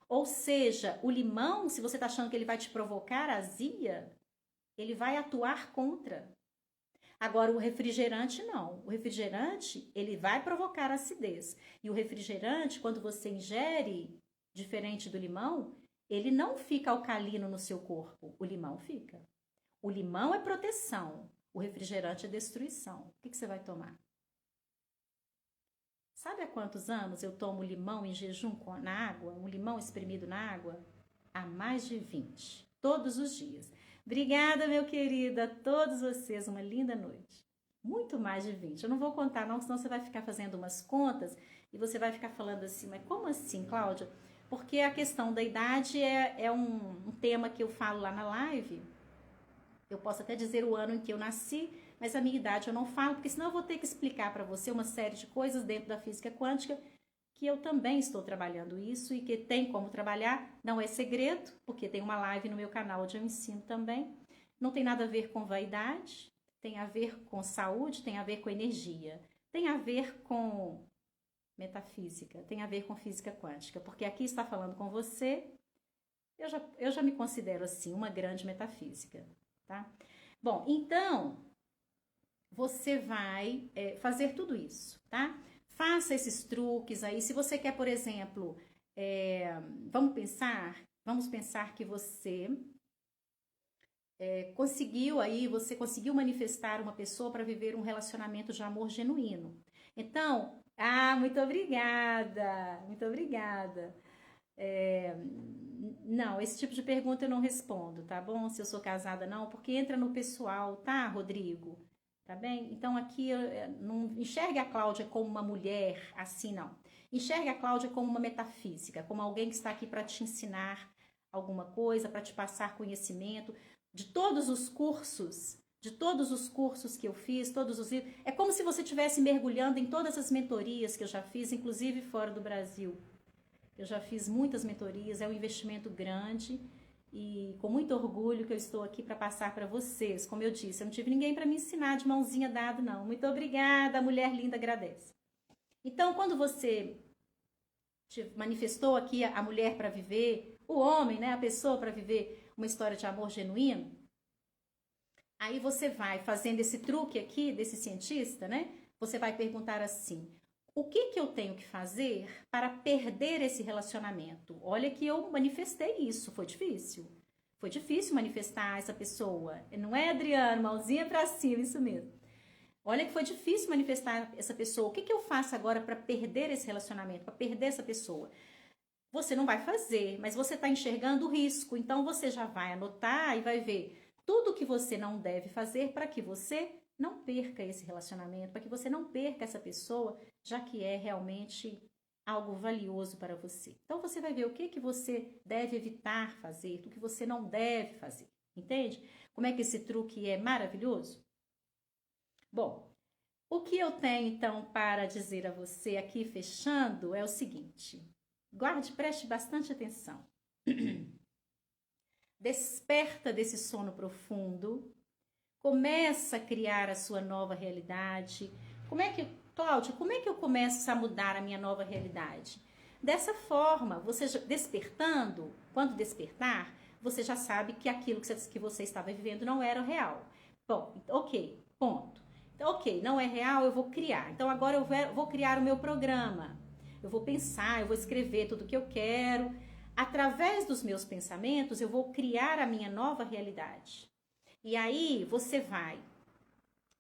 Ou seja, o limão, se você está achando que ele vai te provocar azia, ele vai atuar contra. Agora, o refrigerante não. O refrigerante, ele vai provocar acidez. E o refrigerante, quando você ingere, diferente do limão, ele não fica alcalino no seu corpo. O limão fica. O limão é proteção. O refrigerante é destruição. O que você vai tomar? Sabe há quantos anos eu tomo limão em jejum na água? Um limão espremido na água? Há mais de 20. Todos os dias. Obrigada, meu querido, a todos vocês. Uma linda noite. Muito mais de 20. Eu não vou contar não, senão você vai ficar fazendo umas contas e você vai ficar falando assim, mas como assim, Cláudia? Porque a questão da idade é um tema que eu falo lá na live. Eu posso até dizer o ano em que eu nasci, mas a minha idade eu não falo, porque senão eu vou ter que explicar para você uma série de coisas dentro da física quântica que eu também estou trabalhando isso e que tem como trabalhar, não é segredo, porque tem uma live no meu canal onde eu ensino também. Não tem nada a ver com vaidade, tem a ver com saúde, tem a ver com energia, tem a ver com metafísica, tem a ver com física quântica, porque aqui está falando com você, eu já me considero assim, uma grande metafísica, tá? Bom, então, você vai fazer tudo isso, tá? Faça esses truques aí. Se você quer, por exemplo, vamos pensar que você você conseguiu manifestar uma pessoa para viver um relacionamento de amor genuíno. Então, muito obrigada, muito obrigada. Não, esse tipo de pergunta eu não respondo, tá bom? Se eu sou casada, não, porque entra no pessoal, tá, Rodrigo? Tá bem? Então aqui não enxergue a Cláudia como uma mulher assim, não. Enxergue a Cláudia como uma metafísica, como alguém que está aqui para te ensinar alguma coisa, para te passar conhecimento de todos os cursos que eu fiz, todos os livros. É como se você estivesse mergulhando em todas as mentorias que eu já fiz, inclusive fora do Brasil. Eu já fiz muitas mentorias, é um investimento grande e com muito orgulho que eu estou aqui para passar para vocês. Como eu disse, eu não tive ninguém para me ensinar de mãozinha dada, não. Muito obrigada, a mulher linda agradece. Então, quando você manifestou aqui a mulher para viver, o homem, né, a pessoa para viver uma história de amor genuíno, aí você vai fazendo esse truque aqui desse cientista, né? Você vai perguntar assim: o que eu tenho que fazer para perder esse relacionamento? Olha que eu manifestei isso, foi difícil. Foi difícil manifestar essa pessoa. Não é, Adriano? Mãozinha para cima, isso mesmo. Olha que foi difícil manifestar essa pessoa. O que eu faço agora para perder esse relacionamento, para perder essa pessoa? Você não vai fazer, mas você está enxergando o risco. Então, você já vai anotar e vai ver tudo que você não deve fazer para que você não perca esse relacionamento, para que você não perca essa pessoa, já que é realmente algo valioso para você. Então, você vai ver o que você deve evitar fazer, o que você não deve fazer. Entende? Como é que esse truque é maravilhoso? Bom, o que eu tenho, então, para dizer a você aqui, fechando, é o seguinte. Preste bastante atenção. Desperta desse sono profundo. Começa a criar a sua nova realidade. Cláudia, como é que eu começo a mudar a minha nova realidade? Dessa forma, você despertando, quando despertar, você já sabe que aquilo que você estava vivendo não era real. Bom, ok, ponto. Então, ok, não é real, eu vou criar. Então, agora eu vou criar o meu programa. Eu vou pensar, eu vou escrever tudo o que eu quero. Através dos meus pensamentos, eu vou criar a minha nova realidade. E aí, você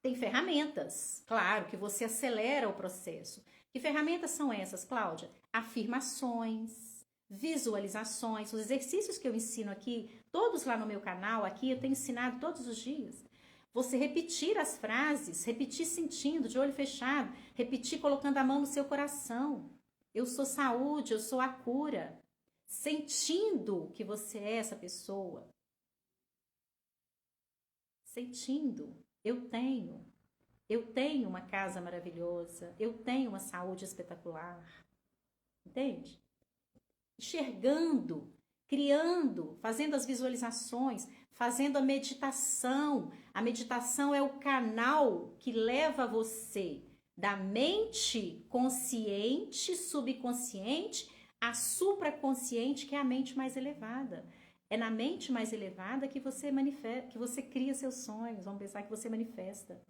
tem ferramentas, claro, que você acelera o processo. Que ferramentas são essas, Cláudia? Afirmações, visualizações, os exercícios que eu ensino aqui, todos lá no meu canal, aqui eu tenho ensinado todos os dias. Você repetir as frases, repetir sentindo, de olho fechado, repetir colocando a mão no seu coração. Eu sou saúde, eu sou a cura. Sentindo que você é essa pessoa. Sentindo, eu tenho uma casa maravilhosa, eu tenho uma saúde espetacular. Entende? Enxergando, criando, fazendo as visualizações, fazendo a meditação. A meditação é o canal que leva você da mente consciente, subconsciente, a supraconsciente, que é a mente mais elevada. É na mente mais elevada que você manifesta, que você cria seus sonhos. Vamos pensar que você manifesta.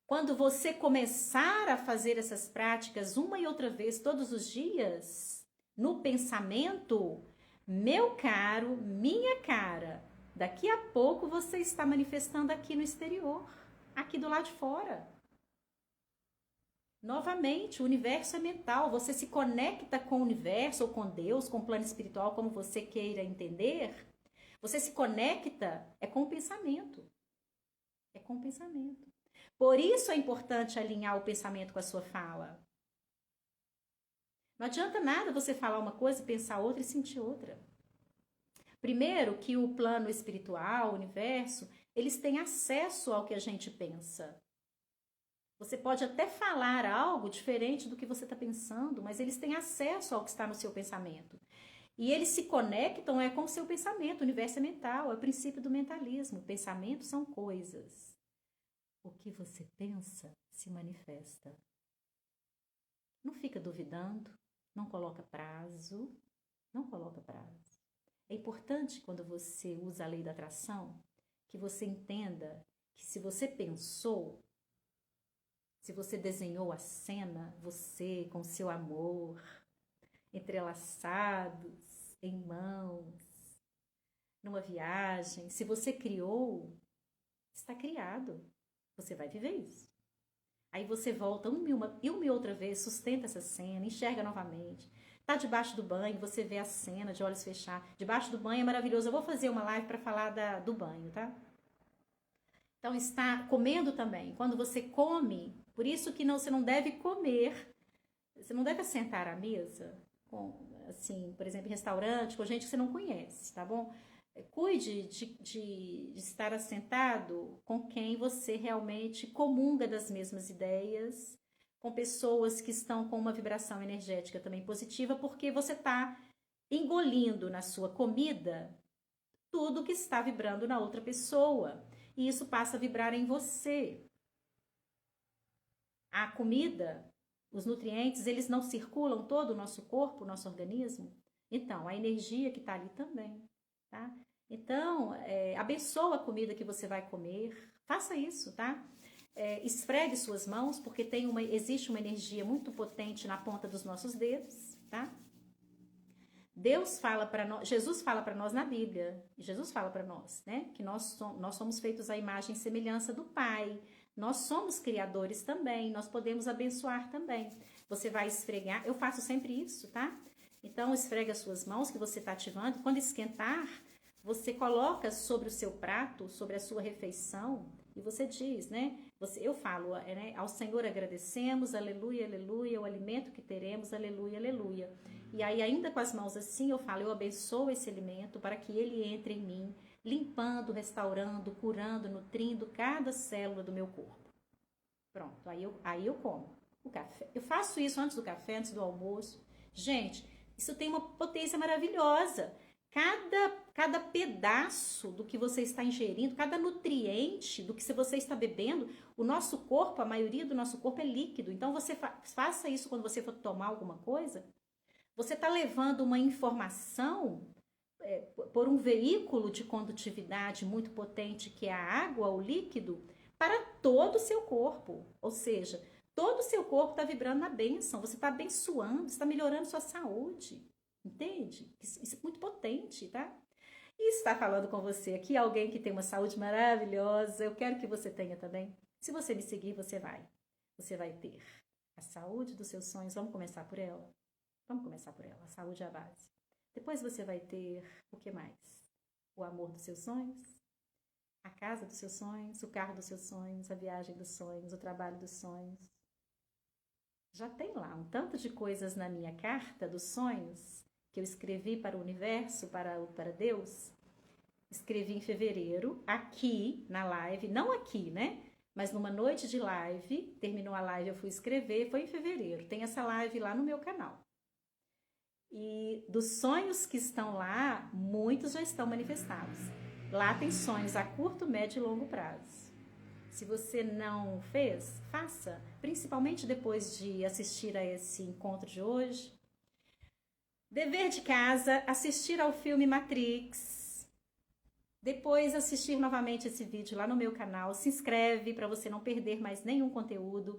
Quando você começar a fazer essas práticas uma e outra vez, todos os dias, no pensamento, meu caro, minha cara, daqui a pouco você está manifestando aqui no exterior, aqui do lado de fora. Novamente, o universo é mental, você se conecta com o universo ou com Deus, com o plano espiritual, como você queira entender. Você se conecta com o pensamento. É com o pensamento. Por isso é importante alinhar o pensamento com a sua fala. Não adianta nada você falar uma coisa, pensar outra e sentir outra. Primeiro, que o plano espiritual, o universo, eles têm acesso ao que a gente pensa. Você pode até falar algo diferente do que você está pensando, mas eles têm acesso ao que está no seu pensamento. E eles se conectam com o seu pensamento. O universo é mental, é o princípio do mentalismo. Pensamentos são coisas. O que você pensa se manifesta. Não fica duvidando, não coloca prazo, não coloca prazo. É importante, quando você usa a lei da atração, que você entenda que se você pensou, se você desenhou a cena, você com seu amor, entrelaçados, em mãos, numa viagem, se você criou, está criado. Você vai viver isso. Aí você volta uma e outra vez, sustenta essa cena, enxerga novamente. Tá debaixo do banho, você vê a cena de olhos fechados. Debaixo do banho é maravilhoso. Eu vou fazer uma live para falar do banho, tá? Então, está comendo também. Quando você come, por isso que você não deve comer, você não deve assentar à mesa, assim, por exemplo, em restaurante, com gente que você não conhece, tá bom? Cuide de estar assentado com quem você realmente comunga das mesmas ideias, com pessoas que estão com uma vibração energética também positiva, porque você está engolindo na sua comida tudo que está vibrando na outra pessoa. E isso passa a vibrar em você. A comida, os nutrientes, eles não circulam todo o nosso corpo, o nosso organismo? Então, a energia que está ali também, tá? Então, abençoa a comida que você vai comer, faça isso, tá? Esfregue suas mãos, porque existe uma energia muito potente na ponta dos nossos dedos, tá? Deus fala para nós, Jesus fala para nós na Bíblia, Jesus fala para nós, né? Que nós somos feitos à imagem e semelhança do Pai, nós somos criadores também, nós podemos abençoar também. Você vai esfregar, eu faço sempre isso, tá? Então, esfrega as suas mãos que você está ativando, quando esquentar, você coloca sobre o seu prato, sobre a sua refeição, e você diz, né? Eu falo, né? Ao Senhor agradecemos, aleluia, aleluia, o alimento que teremos, aleluia, aleluia. E aí, ainda com as mãos assim, eu falo, eu abençoo esse alimento para que ele entre em mim, limpando, restaurando, curando, nutrindo cada célula do meu corpo. Pronto, aí eu como o café. Eu faço isso antes do café, antes do almoço. Gente, isso tem uma potência maravilhosa. Cada pedaço do que você está ingerindo, cada nutriente do que você está bebendo, o nosso corpo, a maioria do nosso corpo é líquido. Então, você faça isso quando você for tomar alguma coisa. Você está levando uma informação por um veículo de condutividade muito potente, que é a água, o líquido, para todo o seu corpo. Ou seja, todo o seu corpo está vibrando na bênção. Você está abençoando, está melhorando sua saúde. Entende? Isso é muito potente, tá? E está falando com você aqui alguém que tem uma saúde maravilhosa. Eu quero que você tenha também. Se você me seguir, você vai. Você vai ter a saúde dos seus sonhos. Vamos começar por ela? Vamos começar por ela. A saúde é a base. Depois você vai ter o que mais? O amor dos seus sonhos, a casa dos seus sonhos, o carro dos seus sonhos, a viagem dos sonhos, o trabalho dos sonhos. Já tem lá um tanto de coisas na minha carta dos sonhos que eu escrevi para o universo, para Deus. Escrevi em fevereiro, aqui na live, não aqui, né? Mas numa noite de live, terminou a live, eu fui escrever, foi em fevereiro. Tem essa live lá no meu canal. E dos sonhos que estão lá, muitos já estão manifestados. Lá tem sonhos a curto, médio e longo prazo. Se você não fez, faça, principalmente depois de assistir a esse encontro de hoje. Dever de casa, assistir ao filme Matrix. Depois assistir novamente esse vídeo lá no meu canal. Se inscreve para você não perder mais nenhum conteúdo.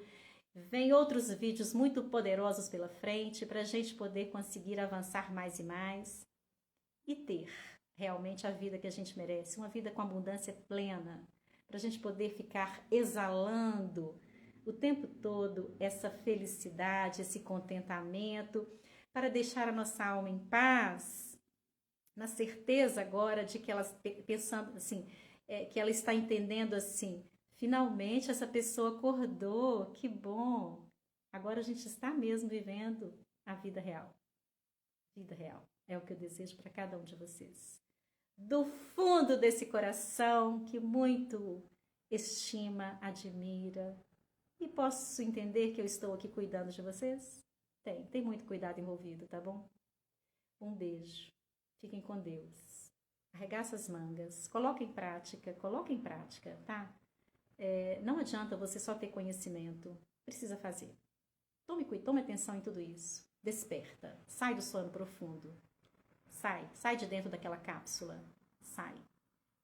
Vem outros vídeos muito poderosos pela frente para a gente poder conseguir avançar mais e mais e ter realmente a vida que a gente merece, uma vida com abundância plena, para a gente poder ficar exalando o tempo todo essa felicidade, esse contentamento, para deixar a nossa alma em paz, na certeza agora de que ela, pensando assim, que ela está entendendo assim, finalmente essa pessoa acordou, que bom. Agora a gente está mesmo vivendo a vida real. Vida real. É o que eu desejo para cada um de vocês. Do fundo desse coração que muito estima, admira. E posso entender que eu estou aqui cuidando de vocês? Tem muito cuidado envolvido, tá bom? Um beijo. Fiquem com Deus. Arregaça as mangas. Coloca em prática, tá? Não adianta você só ter conhecimento, precisa fazer. Tome atenção em tudo isso. Desperta, sai do sono profundo. Sai de dentro daquela cápsula. Sai.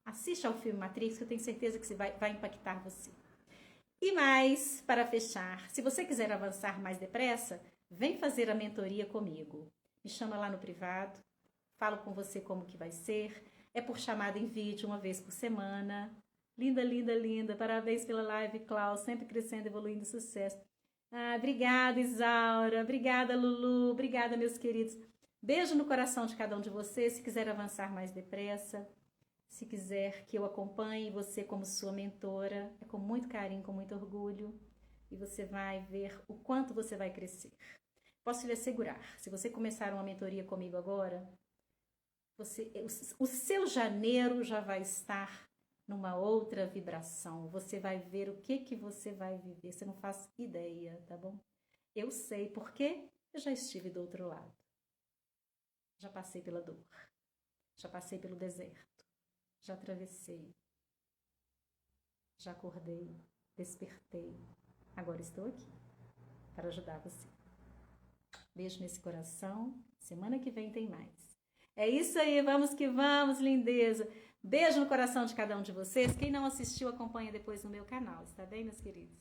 Assiste ao filme Matrix, que eu tenho certeza que vai impactar você. E mais, para fechar, se você quiser avançar mais depressa, vem fazer a mentoria comigo. Me chama lá no privado, falo com você como que vai ser. É por chamada em vídeo, uma vez por semana. Linda, linda, linda. Parabéns pela live, Klaus. Sempre crescendo, evoluindo, sucesso. Obrigada, Isaura. Obrigada, Lulu. Obrigada, meus queridos. Beijo no coração de cada um de vocês. Se quiser avançar mais depressa, se quiser que eu acompanhe você como sua mentora, é com muito carinho, com muito orgulho. E você vai ver o quanto você vai crescer. Posso lhe assegurar, se você começar uma mentoria comigo agora, o seu janeiro já vai estar numa outra vibração. Você vai ver o que você vai viver. Você não faz ideia, tá bom? Eu sei porque eu já estive do outro lado. Já passei pela dor. Já passei pelo deserto. Já atravessei. Já acordei. Despertei. Agora estou aqui para ajudar você. Beijo nesse coração. Semana que vem tem mais. É isso aí. Vamos que vamos, lindeza. Beijo no coração de cada um de vocês. Quem não assistiu, acompanha depois no meu canal. Está bem, meus queridos?